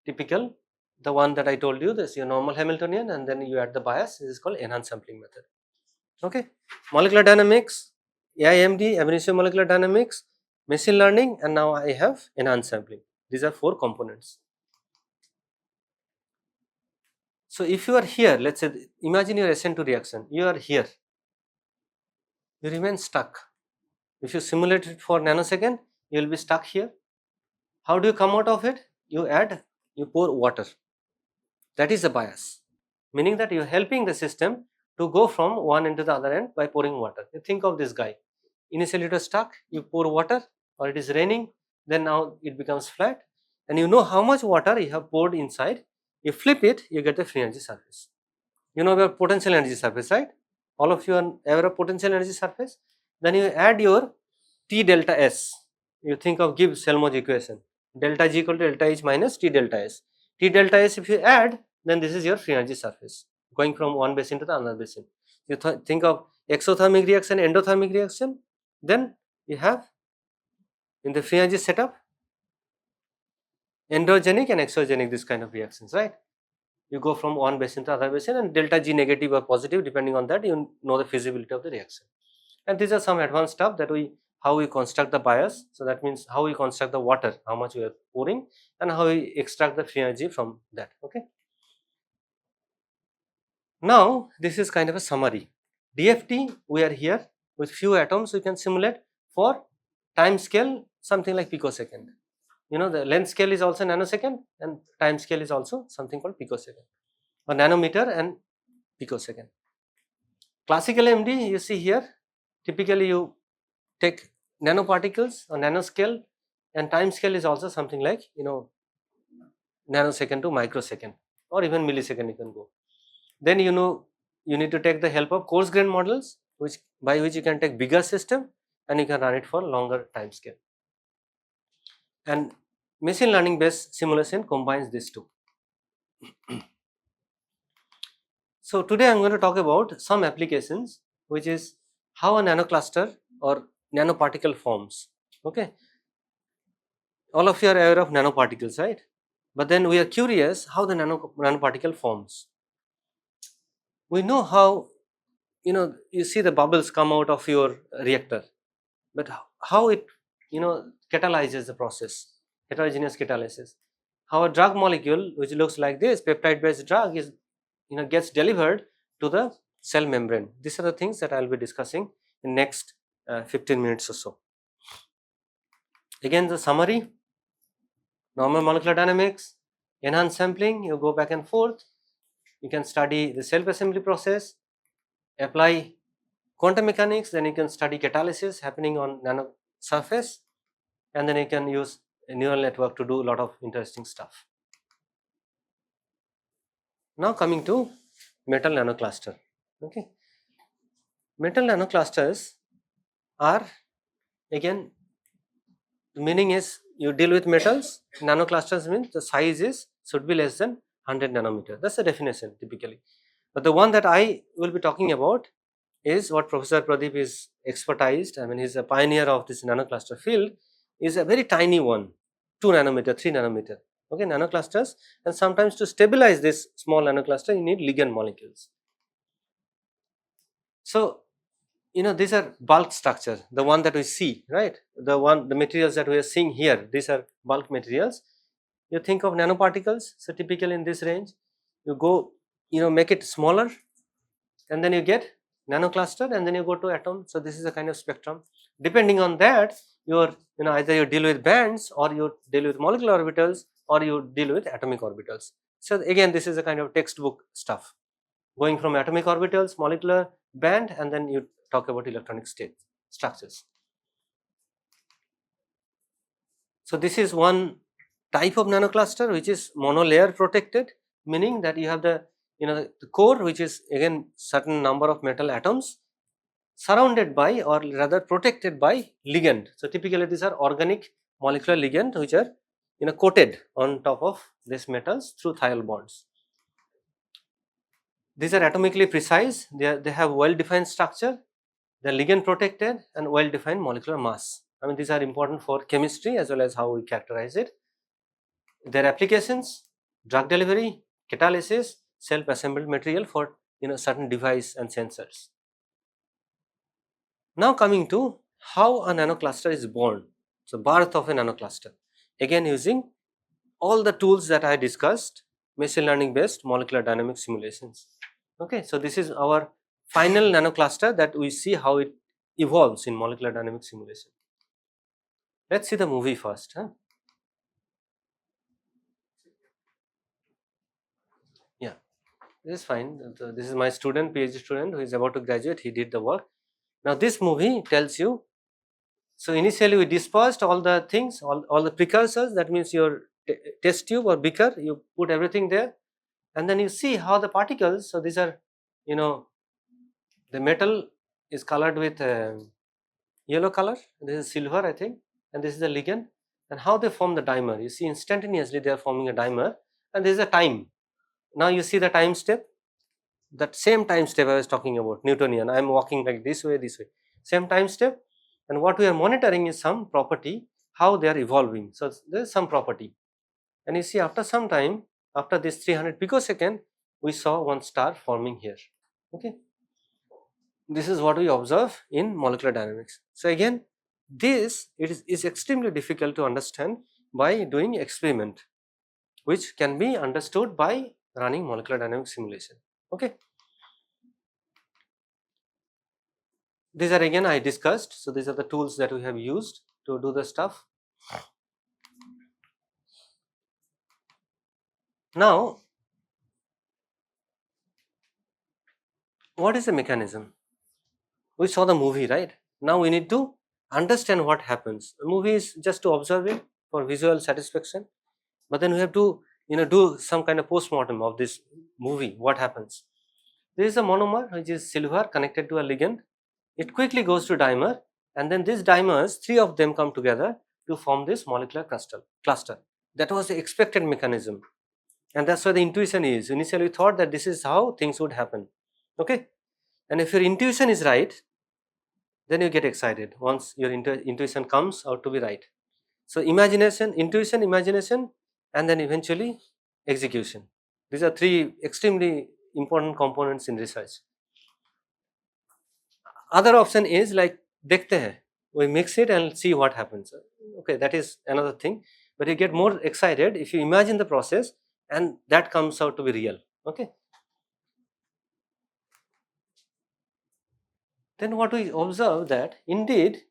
typical, the one that I told you, this is your normal Hamiltonian, and then you add the bias. This is called enhanced sampling method. Okay, molecular dynamics, AIMD, ab initio molecular dynamics, machine learning, and now I have enhanced sampling. These are 4 components. So if you are here, let's say, imagine your SN2 reaction, you are here, you remain stuck. If you simulate it for nanosecond, you will be stuck here. How do you come out of it? You pour water. That is the bias, meaning that you are helping the system to go from one end to the other end by pouring water. You think of this guy. Initially it was stuck, you pour water, or it is raining, then now it becomes flat, and you know how much water you have poured inside. You flip it, you get the free energy surface. You know about potential energy surface, right? All of you are aware of potential energy surface. Then you add your T delta S. You think of Gibbs-Helmholtz equation. Delta G equal to delta H minus T delta S. T delta S if you add, then this is your free energy surface going from one basin to the another basin. You think of exothermic reaction, endothermic reaction. Then you have in the free energy setup endogenic and exogenic, this kind of reactions, right? You go from one basin to other basin, and delta G negative or positive, depending on that you know the feasibility of the reaction. And these are some advanced stuff that how we construct the bias. So that means how we construct the water, how much we are pouring, and how we extract the free energy from that. Okay. Now this is kind of a summary. DFT, we are here with few atoms we can simulate for time scale something like picosecond. The length scale is also nanosecond, and time scale is also something called picosecond or nanometer and picosecond. Classical MD, you see here, typically you take nanoparticles or nanoscale, and time scale is also something like nanosecond to microsecond or even millisecond you can go. Then you need to take the help of coarse grain models, by which you can take bigger system and you can run it for longer time scale. And machine learning based simulation combines these two. So today I am going to talk about some applications, which is how a nanocluster or nanoparticle forms. Okay, all of you are aware of nanoparticles, right? But then we are curious how the nanoparticle forms. We know how you see the bubbles come out of your reactor, but how it catalyzes the process, heterogeneous catalysis. How a drug molecule which looks like this, peptide based drug, is gets delivered to the cell membrane. These are the things that I will be discussing in next 15 minutes or so. Again, the summary: normal molecular dynamics, enhanced sampling, you go back and forth. You can study the self-assembly process, apply quantum mechanics, then you can study catalysis happening on nano surface, and then you can use a neural network to do a lot of interesting stuff. Now coming to metal nanocluster. Okay, metal nanoclusters are, again, the meaning is you deal with metals. Nanoclusters means the size should be less than 100 nanometer. That's the definition typically. But the one that I will be talking about is what Professor Pradeep is expertised. I mean, he's a pioneer of this nanocluster field. is a very tiny one, 2 nanometer, 3 nanometer. Okay, nanoclusters, and sometimes to stabilize this small nanocluster, you need ligand molecules. So, these are bulk structure, the one that we see, right? The materials that we are seeing here, these are bulk materials. You think of nanoparticles, so typically in this range, you go, make it smaller, and then you get nanocluster, and then you go to atom. So this is a kind of spectrum. Depending on that, either you deal with bands, or you deal with molecular orbitals, or you deal with atomic orbitals. So again, this is a kind of textbook stuff, going from atomic orbitals, molecular, band, and then you talk about electronic state structures. So this is one type of nanocluster which is monolayer protected, meaning that you have the core, which is again certain number of metal atoms surrounded by, or rather protected by, ligand. So typically these are organic molecular ligand which are coated on top of these metals through thiol bonds. These are atomically precise, they have well defined structure, they are ligand protected and well defined molecular mass. I mean, these are important for chemistry as well as how we characterize it. Their applications: drug delivery, catalysis, self assembled material for certain device and sensors. Now coming to how a nanocluster is born. So birth of a nanocluster, again using all the tools that I discussed, machine learning based molecular dynamic simulations. Okay, so this is our final nanocluster that we see how it evolves in molecular dynamic simulation. Let's see the movie first. Yeah, this is fine. This is my student, PhD student, who is about to graduate. He did the work. Now this movie tells you, so initially we dispersed all the things, all the precursors, that means your test tube or beaker, you put everything there, and then you see how the particles, so these are, the metal is colored with yellow color, this is silver I think, and this is the ligand, and how they form the dimer. You see instantaneously they are forming a dimer, and there is a time. Now you see the time step, that same time step I was talking about, Newtonian. I am walking like this way, same time step, and what we are monitoring is some property, how they are evolving. So there is some property, and you see after some time, after this 300 picosecond, we saw one star forming here. Okay, this is what we observe in molecular dynamics. So again, this is extremely difficult to understand by doing experiment, which can be understood by running molecular dynamics simulation. Okay. These are again I discussed. So these are the tools that we have used to do the stuff. Now, what is the mechanism? We saw the movie, right? Now we need to understand what happens. The movie is just to observe it for visual satisfaction, but then we have to do some kind of post-mortem of this movie. What happens? There is a monomer which is silver connected to a ligand. It quickly goes to dimer, and then these dimers, three of them come together to form this molecular cluster. That was the expected mechanism, and that's why the intuition is. Initially we thought that this is how things would happen. Okay, and if your intuition is right, then you get excited once your intuition comes out to be right. So imagination, intuition, imagination, and then eventually execution. These are three extremely important components in research. Other option is like dekhte hai, we mix it and see what happens. Okay, that is another thing, but you get more excited if you imagine the process and that comes out to be real. Okay, then what we observe that indeed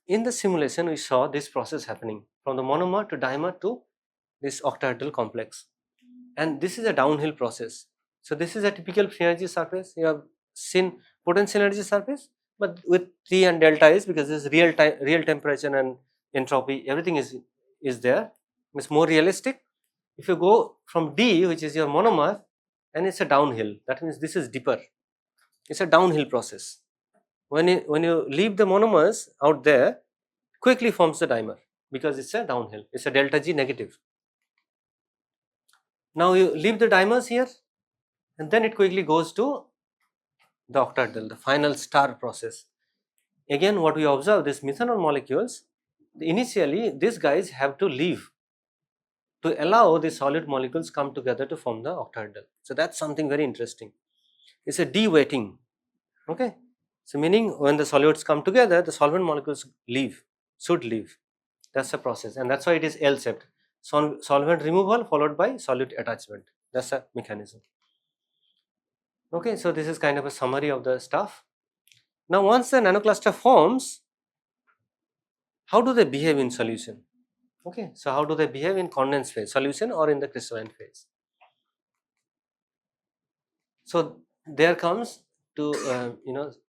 in the simulation we saw this process happening from the monomer to dimer to this octahedral complex, and this is a downhill process. So this is a typical free energy surface. You have seen potential energy surface, but with T and delta is because this is real time, real temperature and entropy, everything is there. It's more realistic. If you go from D, which is your monomer, and it's a downhill, that means this is deeper. It's a downhill process. When you leave the monomers out there, quickly forms the dimer because it's a downhill. It's a delta G negative. Now you leave the dimers here, and then it quickly goes to the octahedral, the final star process. Again, what we observe, these methanol molecules, initially these guys have to leave to allow the solid molecules come together to form the octahedral. So that's something very interesting. It's a de-weighting. Okay, so meaning when the solutes come together, the solvent molecules leave, should leave. That's the process, and that's why it is L-shaped. Solvent removal followed by solute attachment. That's the mechanism. Okay, so this is kind of a summary of the stuff. Now, once the nanocluster forms, how do they behave in solution? Okay, so how do they behave in condensed phase, solution, or in the crystalline phase? So there comes to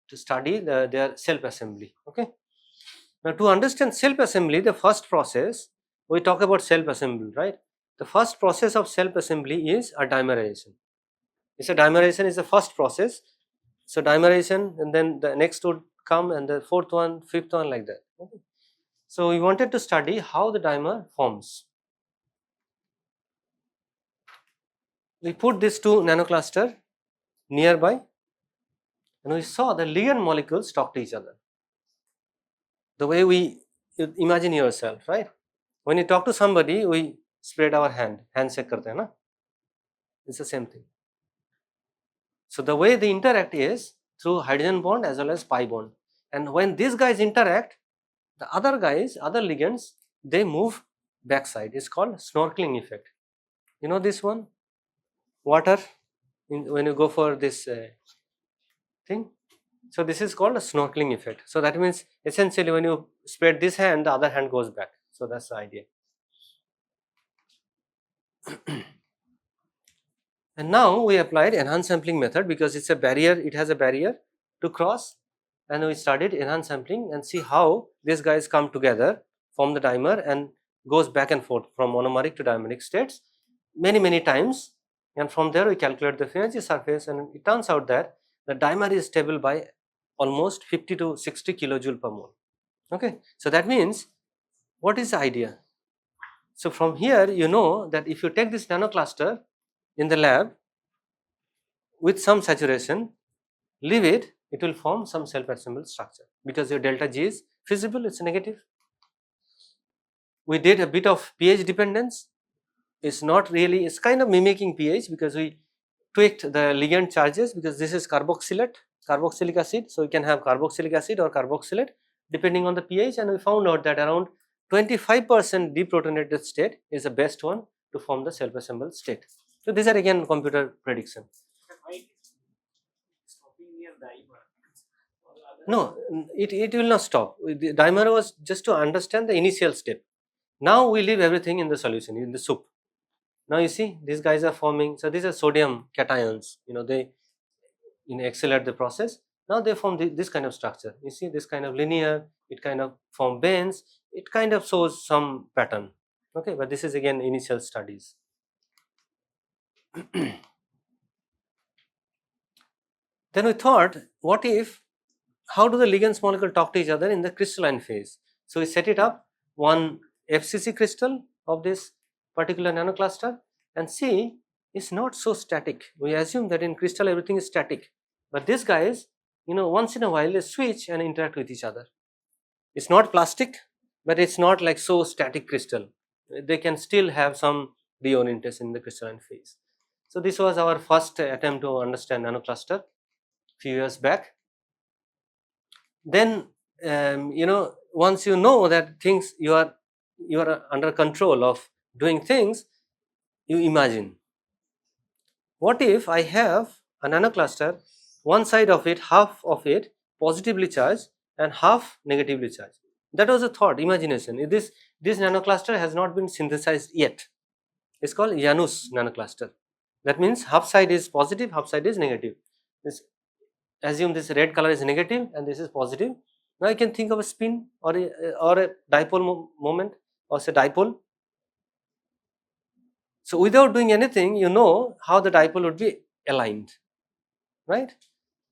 to study their self assembly. Okay, now to understand self assembly, the first process we talk about self assembly, right? The first process of self assembly is a dimerization. It's a dimerization is the first process. So dimerization, and then the next would come, and the fourth one, fifth one, like that. Okay. So we wanted to study how the dimer forms. We put these two nanocluster nearby, and we saw the ligand molecules talk to each other. The way you imagine yourself, right? When you talk to somebody, we spread our handshake karte hai na? It's the same thing. So the way they interact is through hydrogen bond as well as pi bond. And when these guys interact, the other guys, other ligands, they move backside. It's called snorkeling effect. You know this one? Water, when you go for this thing. So this is called a snorkeling effect. So that means essentially when you spread this hand, the other hand goes back. So that's the idea. And now we applied enhanced sampling method because it's a barrier, it has a barrier to cross, and we studied enhanced sampling and see how these guys come together, form the dimer, and goes back and forth from monomeric to dimeric states many times, and from there we calculate the energy surface, and it turns out that the dimer is stable by almost 50 to 60 kilojoule per mole. Okay, so that means what is the idea? So from here you know that if you take this nanocluster in the lab with some saturation, leave it, it will form some self-assembled structure because your delta G is feasible, it's negative. We did a bit of pH dependence. It's not really, it's kind of mimicking pH because we tweaked the ligand charges because this is carboxylic acid. So we can have carboxylic acid or carboxylate depending on the pH, and we found out that around 25% deprotonated state is the best one to form the self-assembled state. So these are again computer prediction. No, it will not stop. The dimer was just to understand the initial step. Now we leave everything in the solution, in the soup. Now you see these guys are forming, so these are sodium cations, they accelerate the process. Now they form this kind of structure. You see this kind of linear, it kind of form bands, it kind of shows some pattern. Okay, but this is again initial studies. Then we thought, what if, how do the ligands molecule talk to each other in the crystalline phase? So we set it up one FCC crystal of this particular nanocluster, and see it's not so static. We assume that in crystal everything is static, but these guys, once in a while they switch and interact with each other. It's not plastic, but it's not like so static crystal. They can still have some reorientation in the crystalline phase. So this was our first attempt to understand nanocluster few years back. Then once you know that things you are under control of doing things, you imagine, what if I have a nanocluster, one side of it, half of it positively charged and half negatively charged. That was a thought, imagination. This nanocluster has not been synthesized yet. It's called Janus nanocluster. That means half side is positive, half side is negative. Assume this red color is negative and this is positive. Now you can think of a spin or a dipole moment, or say dipole. So without doing anything, you know how the dipole would be aligned, right?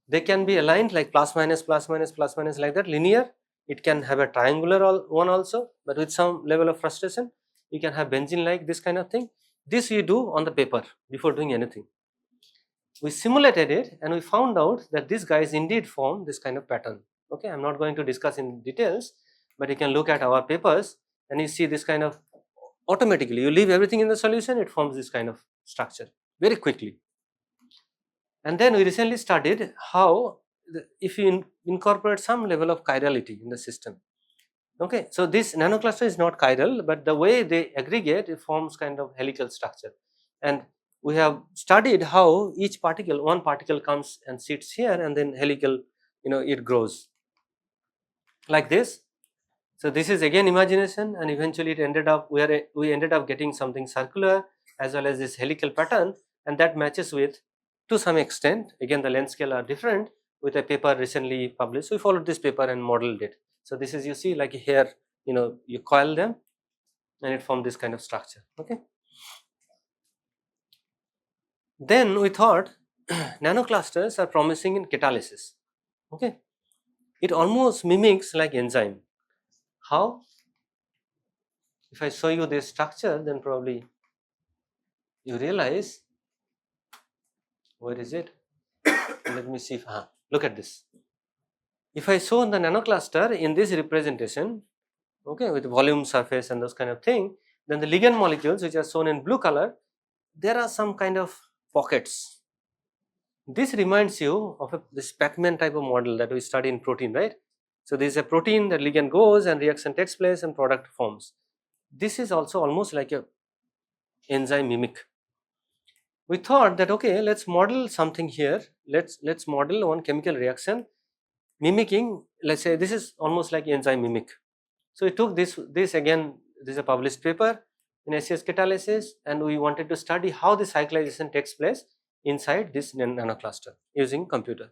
They can be aligned like plus minus plus minus plus minus, like that, linear. It can have a triangular one also, but with some level of frustration. You can have benzene like this kind of thing. This you do on the paper before doing anything. We simulated it and we found out that these guys indeed form this kind of pattern. Okay, I'm not going to discuss in details, but you can look at our papers and you see this kind of automatically, you leave everything in the solution, it forms this kind of structure very quickly. And then we recently studied how if you incorporate some level of chirality in the system. Okay, so this nanocluster is not chiral, but the way they aggregate, it forms kind of helical structure. And we have studied how each particle, one particle comes and sits here, and then helical, it grows like this. So this is again imagination, and eventually it ended up we ended up getting something circular as well as this helical pattern, and that matches with, to some extent, again the length scale are different, with a paper recently published. We followed this paper and modeled it. So this is, you see, like here, you coil them and it formed this kind of structure. Okay. Then we thought nanoclusters are promising in catalysis. Okay. It almost mimics like enzyme. How? If I show you this structure, then probably you realize, where is it? Let me see if, look at this. If I show the nanocluster in this representation, okay, with volume, surface and those kind of thing, then the ligand molecules which are shown in blue color, there are some kind of pockets. This reminds you of this Pac-Man type of model that we study in protein, right? So there is a protein, the ligand goes and reaction takes place and product forms. This is also almost like a enzyme mimic. We thought that, okay, let's model something here. Let's model one chemical reaction mimicking, let's say this is almost like enzyme mimic. So we took this again, this is a published paper in SES catalysis, and we wanted to study how the cyclization takes place inside this nanocluster using computer.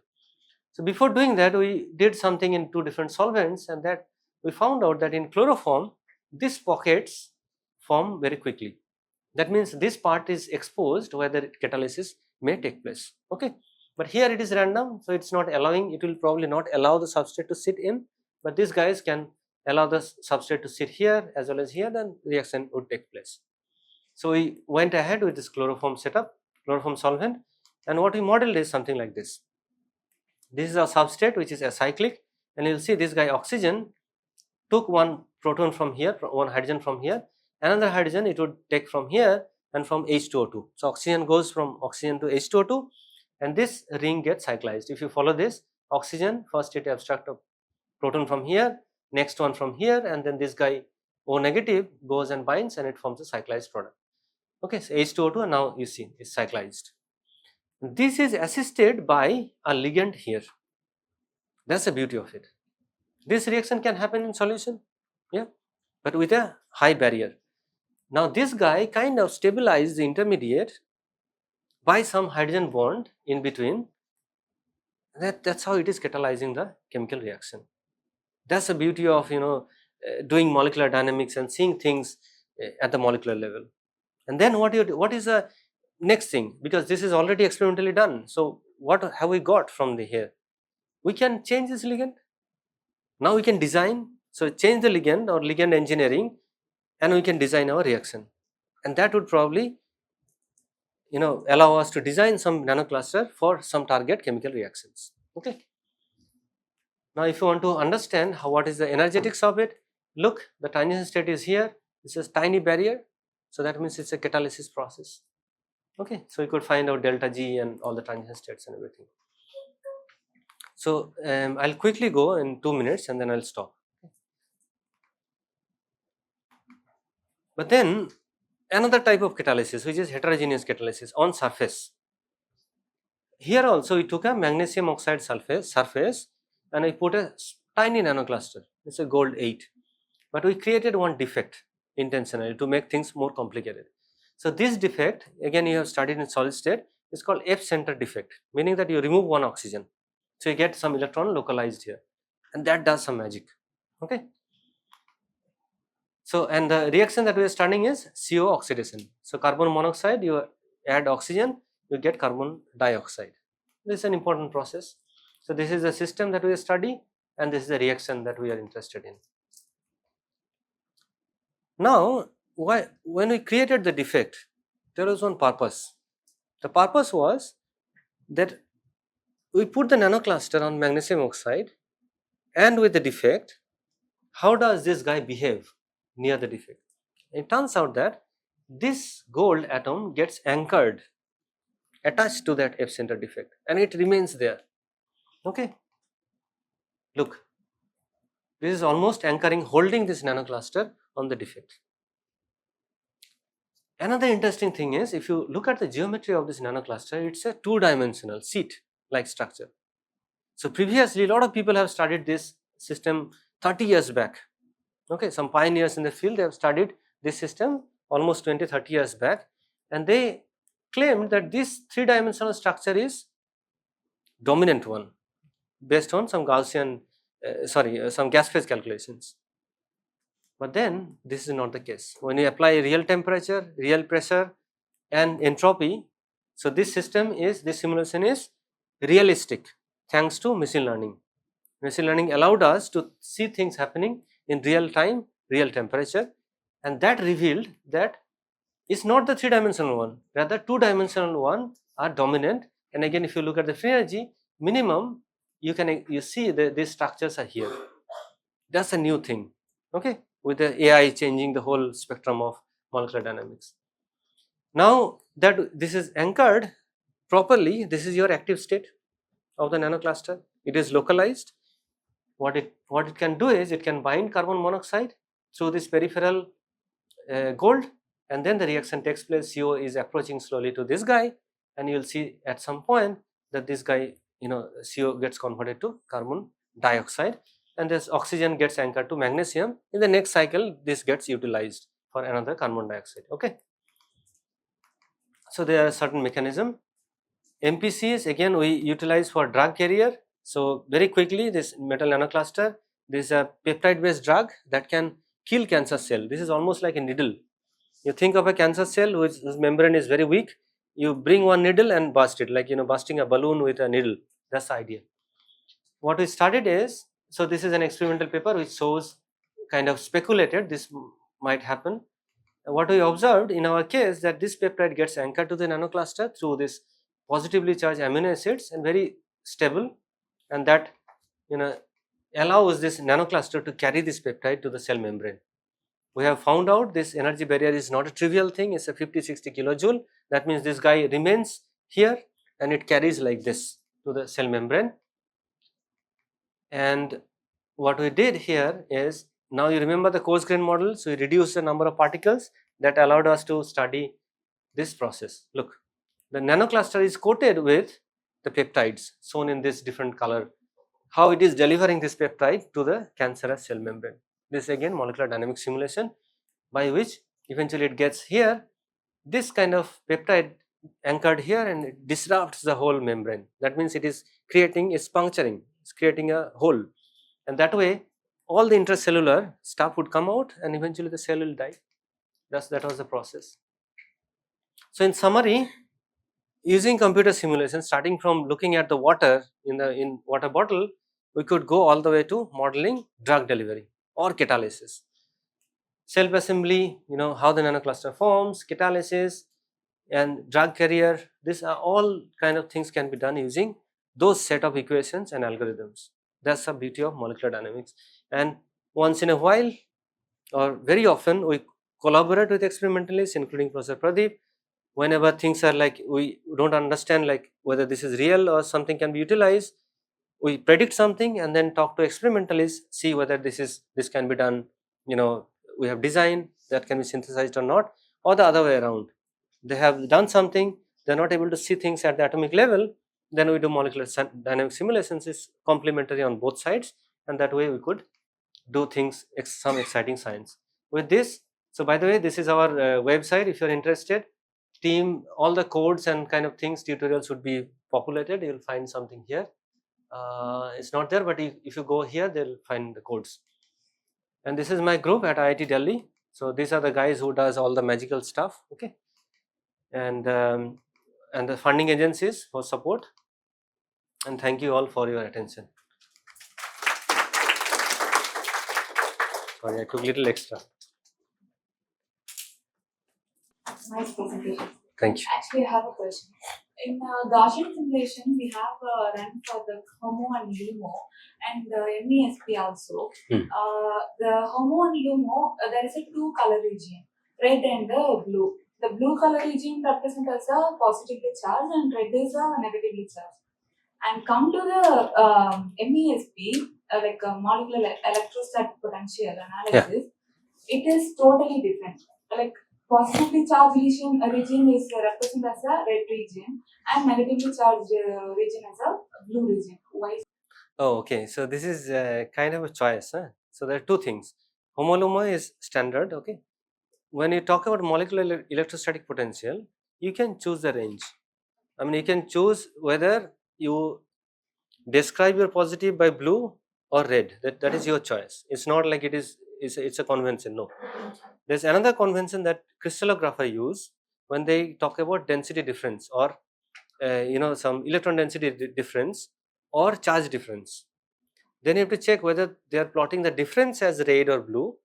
So before doing that, we did something in two different solvents, and that we found out that in chloroform these pockets form very quickly. That means this part is exposed where the catalysis may take place. Okay, but here it is random, so it's not allowing, it will probably not allow the substrate to sit in, but these guys can allow the substrate to sit here as well as here, then reaction would take place. So we went ahead with this chloroform setup, chloroform solvent, and what we modeled is something like this. This is a substrate which is acyclic, and you'll see this guy oxygen took one proton from here, one hydrogen from here, another hydrogen it would take from here and from H2O2. So oxygen goes from oxygen to H2O2, and this ring gets cyclized. If you follow this, oxygen first it abstract a proton from here, next one from here, and then this guy O negative goes and binds and it forms a cyclized product. Okay, so H2O2, and now you see it's cyclized. This is assisted by a ligand here. That's the beauty of it. This reaction can happen in solution, yeah, but with a high barrier. Now this guy kind of stabilizes the intermediate by some hydrogen bond in between. That's how it is catalyzing the chemical reaction. That's the beauty of doing molecular dynamics and seeing things at the molecular level. And then what is the next thing? Because this is already experimentally done. So what have we got from the here? We can change this ligand. Now we can design. So change the ligand or ligand engineering, and we can design our reaction, and that would probably allow us to design some nanocluster for some target chemical reactions. Okay. Now if you want to understand what is the energetics of it, look, the transition state is here. This is tiny barrier, so that means it's a catalysis process. Okay, so you could find out delta G and all the transition states and everything. So I'll quickly go in 2 minutes and then I'll stop. But then another type of catalysis, which is heterogeneous catalysis on surface. Here also we took a magnesium oxide surface and I put a tiny nanocluster. It's a gold 8, but we created one defect intentionally to make things more complicated. So this defect, again you have studied in solid state, is called F center defect, meaning that you remove one oxygen, so you get some electron localized here, and that does some magic. Okay. So and the reaction that we are studying is CO oxidation. So carbon monoxide, you add oxygen, you get carbon dioxide. This is an important process. So this is the system that we study, and this is the reaction that we are interested in. Now, when we created the defect, there was one purpose. The purpose was that we put the nanocluster on magnesium oxide, and with the defect, how does this guy behave near the defect? It turns out that this gold atom gets anchored, attached to that epicenter defect, and it remains there. Okay, look, this is almost anchoring, holding this nanocluster on the defect. Another interesting thing is, if you look at the geometry of this nanocluster, it's a two-dimensional seat-like structure. So previously, a lot of people have studied this system 30 years back. Okay, some pioneers in the field, they have studied this system almost 20-30 years back, and they claimed that this three-dimensional structure is dominant one based on some Gaussian, some gas phase calculations. But then this is not the case. When you apply real temperature, real pressure, and entropy, so this simulation is realistic thanks to machine learning. Machine learning allowed us to see things happening in real time, real temperature, and that revealed that it's not the three-dimensional one, rather two-dimensional one are dominant. And again, if you look at the free energy minimum, you see that these structures are here. That's a new thing, okay, with the AI changing the whole spectrum of molecular dynamics. Now that this is anchored properly, this is your active state of the nanocluster. It is localized. What it can do is it can bind carbon monoxide through this peripheral gold, and then the reaction takes place. CO is approaching slowly to this guy, and you will see at some point that this guy, CO gets converted to carbon dioxide, and this oxygen gets anchored to magnesium. In the next cycle, this gets utilized for another carbon dioxide. Okay. So there are certain mechanism. MPCs again we utilize for drug carrier. So very quickly, this metal nanocluster, this is a peptide based drug that can kill cancer cell. This is almost like a needle. You think of a cancer cell whose membrane is very weak, you bring one needle and burst it, like busting a balloon with a needle. That's the idea. What we studied is, so this is an experimental paper which shows, kind of speculated this might happen. What we observed in our case, that this peptide gets anchored to the nanocluster through this positively charged amino acids and very stable, and that allows this nanocluster to carry this peptide to the cell membrane. We have found out this energy barrier is not a trivial thing, it's a 50-60 kilojoule. That means this guy remains here and it carries like this to the cell membrane. And what we did here is, now you remember the coarse grain model, so we reduced the number of particles that allowed us to study this process. Look, the nanocluster is coated with the peptides shown in this different color, how it is delivering this peptide to the cancerous cell membrane. This again molecular dynamic simulation, by which eventually it gets here, this kind of peptide anchored here, and it disrupts the whole membrane. That means it's puncturing, it's creating a hole, and that way all the intracellular stuff would come out and eventually the cell will die. That was the process. So in summary, using computer simulation, starting from looking at the water in water bottle, we could go all the way to modeling drug delivery or catalysis, self assembly, how the nanocluster forms, catalysis, and drug carrier. These are all kind of things can be done using those set of equations and algorithms. That's the beauty of molecular dynamics. And once in a while, or very often, we collaborate with experimentalists, including Professor Pradeep. Whenever things are like we don't understand, like whether this is real or something can be utilized, we predict something and then talk to experimentalists, see whether this can be done. We have designed that can be synthesized or not, or the other way around. They have done something, they're not able to see things at the atomic level, then we do molecular dynamic simulations. Is complementary on both sides, and that way we could do things, some exciting science with this. So by the way, this is our website. If you're interested, team, all the codes and kind of things, tutorials would be populated. You'll find something here. It's not there, but if you go here, they'll find the codes. And this is my group at IIT Delhi. So these are the guys who does all the magical stuff. Okay, and the funding agencies for support. And thank you all for your attention. Sorry, I took little extra. Nice presentation. Thank you. Actually, I have a question. in Gaussian simulation, we have run for the HOMO and LUMO and MESP also. The HOMO and LUMO, there is a two color region, red and blue. The blue color region represents as a positively charged and red is a negatively charged. And come to the MESP, like molecular electrostatic potential analysis, it is totally different. Like positively charged region is represented as a red region and negatively charged region as a blue region. Why? Oh, okay. So this is kind of a choice. Huh? So there are two things. Homolumo is standard. Okay. When you talk about molecular electrostatic potential, you can choose the range. I mean, you can choose whether you describe your positive by blue or red. That is your choice. It's not like it's a convention. No. There's another convention that crystallographer use when they talk about density difference or some electron density difference or charge difference. Then you have to check whether they are plotting the difference as red or blue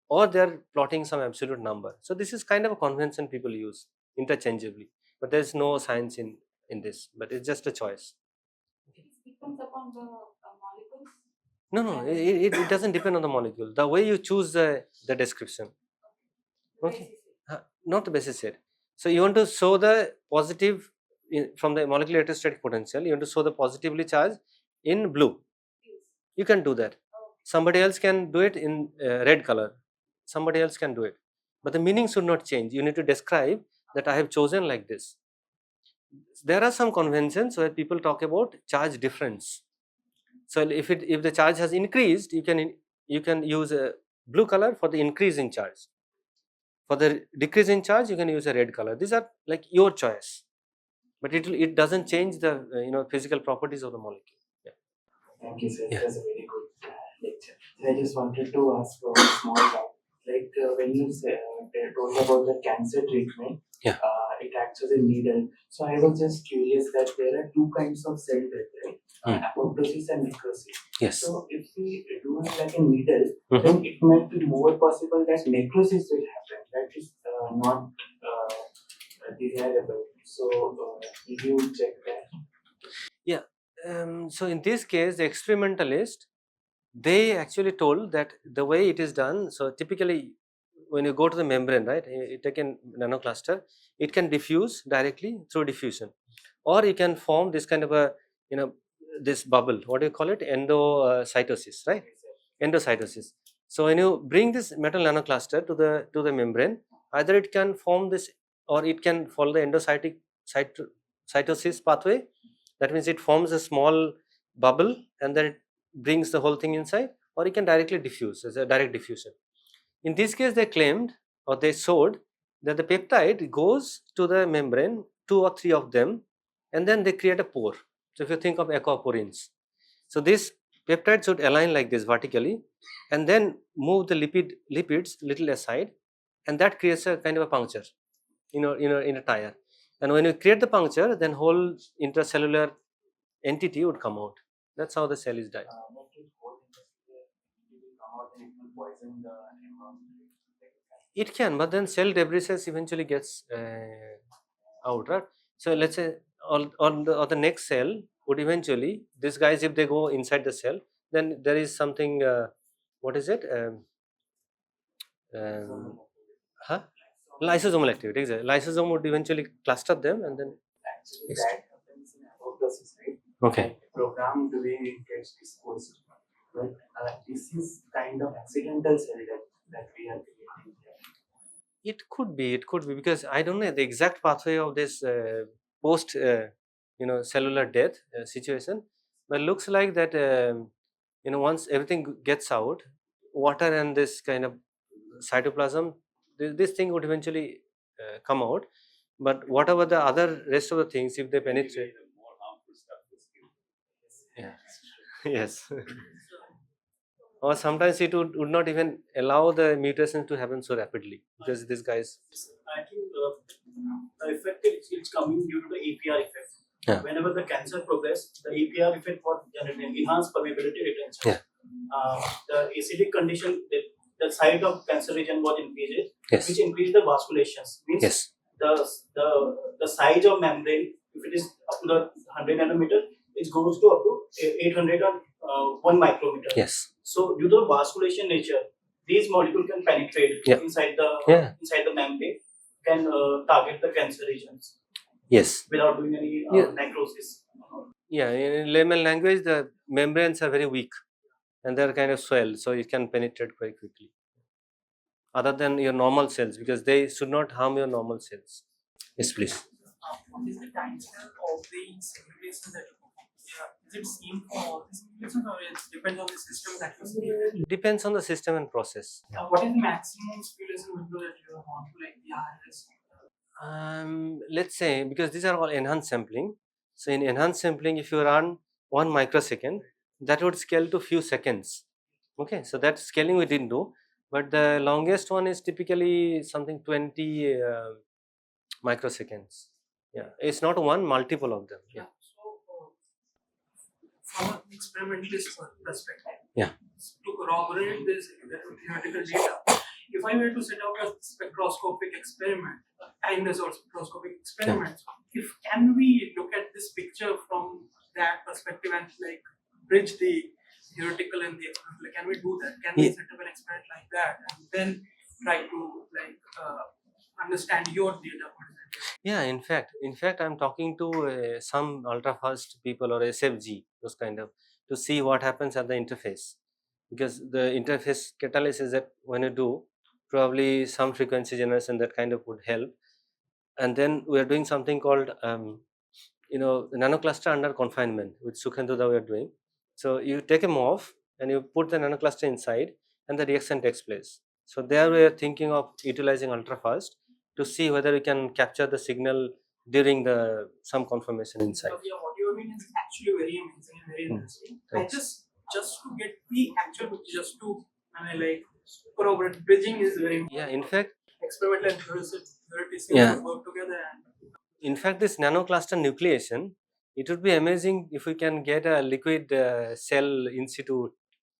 or they are plotting some absolute number. So this is kind of a convention people use interchangeably, but there is no science in this, but it's just a choice. It depends upon the molecules. No, it doesn't depend on the molecule. The way you choose the description. Okay. Not the basis set. So you want to show the positive from the molecular electrostatic potential. You want to show the positively charged in blue. You can do that. Somebody else can do it in red color. Somebody else can do it. But the meaning should not change. You need to describe that I have chosen like this. There are some conventions where people talk about charge difference. So if the charge has increased, you can use a blue color for the increase in charge. For the decrease in charge, you can use a red color. These are like your choice, but it doesn't change the physical properties of the molecule. Yeah. Thank you, sir. Yeah. It was a very good lecture. I just wanted to ask for a small doubt. Like when you told about the cancer treatment, Yeah. it acts as a needle. So I was just curious that there are two kinds of cell death, right? Apoptosis and necrosis. Yes. So if we do it like a needle, then it might be more possible that necrosis will happen. That is not desirable. So did you check that? Yeah. So in this case, the experimentalist, they actually told that the way it is done. So typically, when you go to the membrane, right, you take a nanocluster, it can diffuse directly through diffusion, or you can form this kind of a this bubble. What do you call it? Endocytosis, right? Endocytosis. So when you bring this metal nanocluster to the membrane, either it can form this or it can follow the cytosis pathway. That means it forms a small bubble and then it brings the whole thing inside, or it can directly diffuse as a direct diffusion. In this case, they claimed or they showed that the peptide goes to the membrane, two or three of them, and then they create a pore. So if you think of aquaporins, so this peptide should align like this vertically and then move the lipids little aside, and that creates a kind of a puncture in a tire. And when you create the puncture, then whole intracellular entity would come out. That's how the cell is died. But it whole it will come out and it will poison the environment. It can, but then cell debris eventually gets out, right? So let's say on the next cell would eventually, these guys, if they go inside the cell, then there is something, what is it? Huh? Lysosomal activity, exactly. Lysosome would eventually cluster them and then. Actually, that happens in apoptosis, right? Okay. Like programmed the way it gets disposed. But this is kind of accidental cell death that we are creating here. It could be because I don't know the exact pathway of this post cellular death situation, but looks like that once everything gets out, water and this kind of cytoplasm, this thing would eventually come out. But whatever the other rest of the things, if they penetrate, yeah, yes. Or sometimes it would not even allow the mutations to happen so rapidly because these guys. I think the effect it's coming due to the APR effect. Yeah. Whenever the cancer progress, the APR effect for enhanced permeability retention. Yeah. The acidic condition, the site of cancer region was increased, Yes. which increased the vasculations. Means Yes. the size of membrane, if it is up to the 100 nanometer, it goes to up to 800 or 1 micrometer. Yes. So due to the vascularization nature, these molecules can penetrate inside the membrane, can target the cancer regions. Yes. Without doing any necrosis. Yeah, in layman language, the membranes are very weak and they're kind of swelled, so it can penetrate quite quickly. Other than your normal cells, because they should not harm your normal cells. Yes, please. What is the time scale of the simulations that you perform? Is it same for all the simulations or it depends on the system that you simulate? Depends on the system and process. What is the maximum simulation window that you want to like the highest? Let's say, because these are all enhanced sampling. So in enhanced sampling, if you run 1 microsecond, that would scale to few seconds. Okay, so that scaling we didn't do, but the longest one is typically something 20 microseconds. Yeah, it's not one, multiple of them. Yeah. So from an experimentalist perspective, Yeah. to corroborate this theoretical data, if I were to set up a spectroscopic experiment, a time-resolved spectroscopic experiment, can we look at this picture from that perspective and like bridge the theoretical and the experimental? Can we do that? Can we set up an experiment like that and then try to like understand your data? Yeah, in fact, I'm talking to some ultra fast people or SFG, those kind of, to see what happens at the interface, because the interface catalysis that when you do, probably some frequency generation that kind of would help. And then we are doing something called nanocluster under confinement, which Sukhendu we are doing. So you take a MOF and you put the nanocluster inside and the reaction takes place. So there we are thinking of utilizing ultra fast to see whether we can capture the signal during the some conformation inside. What you are doing is actually very amazing and very interesting. I just to get the actual, just to like corroborate, bridging is very important. Yeah, in fact, experimental and theoretical work together. In fact, this nanocluster nucleation, it would be amazing if we can get a liquid cell in situ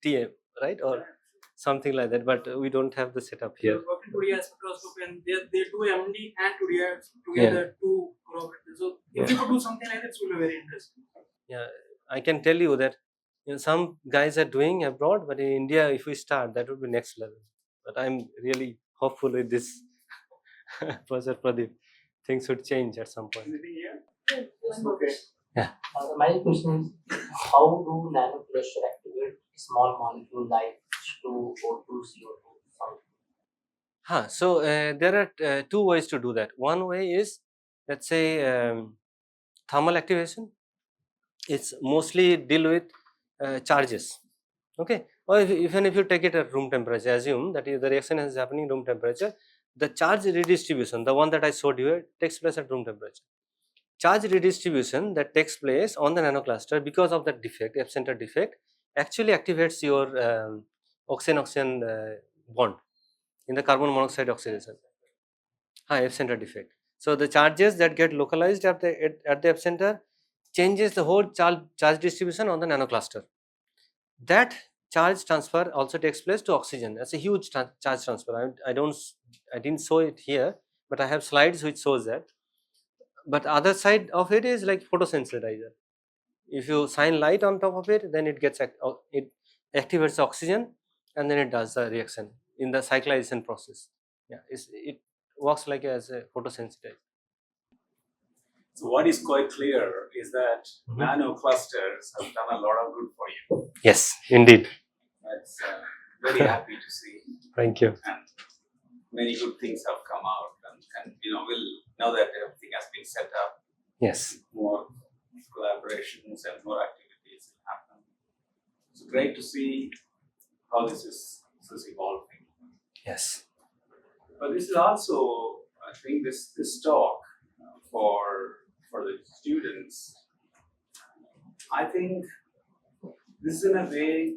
TM, right, or something like that. But we don't have the setup here. Work in 2D spectroscopy and they do MD and 2D together to corroborate. So if you could do something like that, it would be very interesting. Yeah, I can tell you that some guys are doing abroad, but in India, if we start, that would be next level. But I'm really hopeful with this, Professor Pradeep. Things would change at some point. Okay. Yeah. My question is, how do nanocluster activate small molecule like H2O2 CO2? So there are two ways to do that. One way is, let's say, thermal activation. It's mostly deal with charges. Okay, or even if you take it at room temperature, assume that the reaction is happening room temperature, the charge redistribution, the one that I showed you, takes place at room temperature. Charge redistribution that takes place on the nanocluster because of that defect, epicenter defect, actually activates your oxygen-oxygen bond in the carbon monoxide oxidation. Epicenter defect. So the charges that get localized at the epicenter changes the whole charge distribution on the nanocluster. That charge transfer also takes place to oxygen. That's a huge charge transfer. I didn't show it here, but I have slides which shows that. But other side of it is like photosensitizer. If you shine light on top of it, then it activates oxygen, and then it does the reaction in the cyclization process. Yeah, it works like as a photosensitizer. So what is quite clear is that nanoclusters have done a lot of good for you. Yes, indeed. That's very happy to see. Thank you. And many good things have come out, and we'll now that everything has been set up. Yes. More collaborations and more activities will happen. It's great to see how this is evolving. Yes. But this is also, I think, this talk for the students. I think this is in a way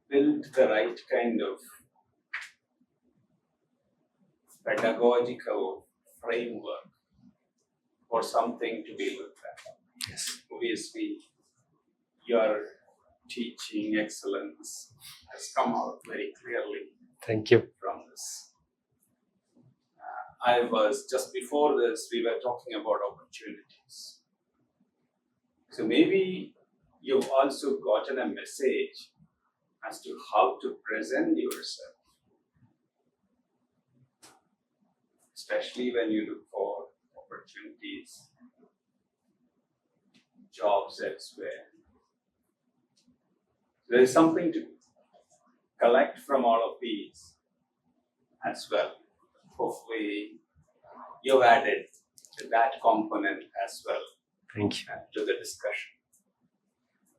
build the right kind of pedagogical framework for something to be looked at. Yes. Obviously, your teaching excellence has come out very clearly. Thank you. From this. I was just before this, we were talking about opportunities. So maybe you've also gotten a message as to how to present yourself, especially when you look for opportunities, jobs elsewhere. There is something to collect from all of these as well. Hopefully, you've added that component as well. Thank you. To the discussion.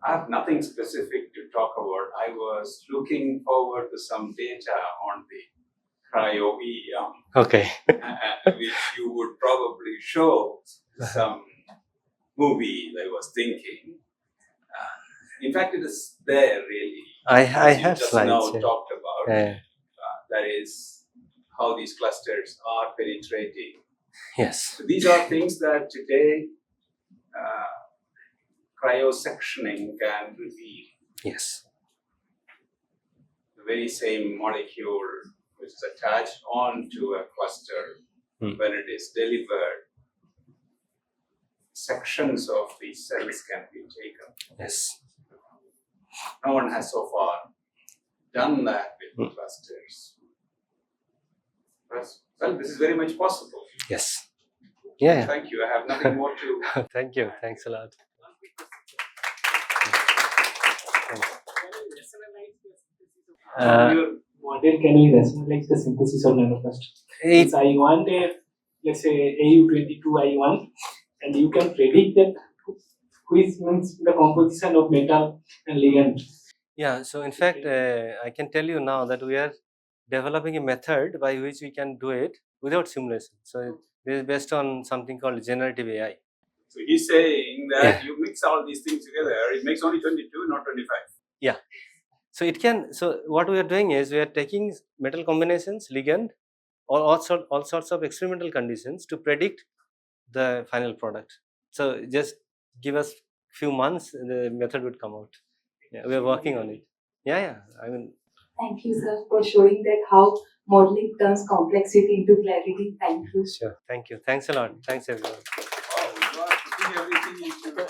I have nothing specific to talk about. I was looking forward to some data on the cryo-EM, Okay. which you would probably show some movie I was thinking. In fact, it is there really. I As you have just slides. now Yeah. talked about. Yeah. That is how these clusters are penetrating. Yes. So these are things that today cryosectioning can reveal. Yes. The very same molecule which is attached onto a cluster when it is delivered. Sections of these cells can be taken. Yes. No one has so far done that with clusters. Well, this is very much possible. Yes. Yeah. Thank you. I have nothing more to. Thank you. Thanks a lot. Your model, can we rationalize the synthesis of nanoclusters? If I want a, let's say, AU22I1, and you can predict that which means the composition of metal and ligand. Yeah, so in fact, I can tell you now that we are developing a method by which we can do it without simulation. So this is based on something called generative AI. So he's saying that you mix all these things together, it makes only 22, not 25. Yeah. So it can. So what we are doing is we are taking metal combinations, ligand, or all sorts of experimental conditions to predict the final product. So just give us few months, the method would come out. Yeah, we are working on it. Yeah. I mean. Thank you, sir, for showing that how modeling turns complexity into clarity. Thank you. Sure. Thank you. Thanks a lot. Thanks everyone. Wow, you are putting everything into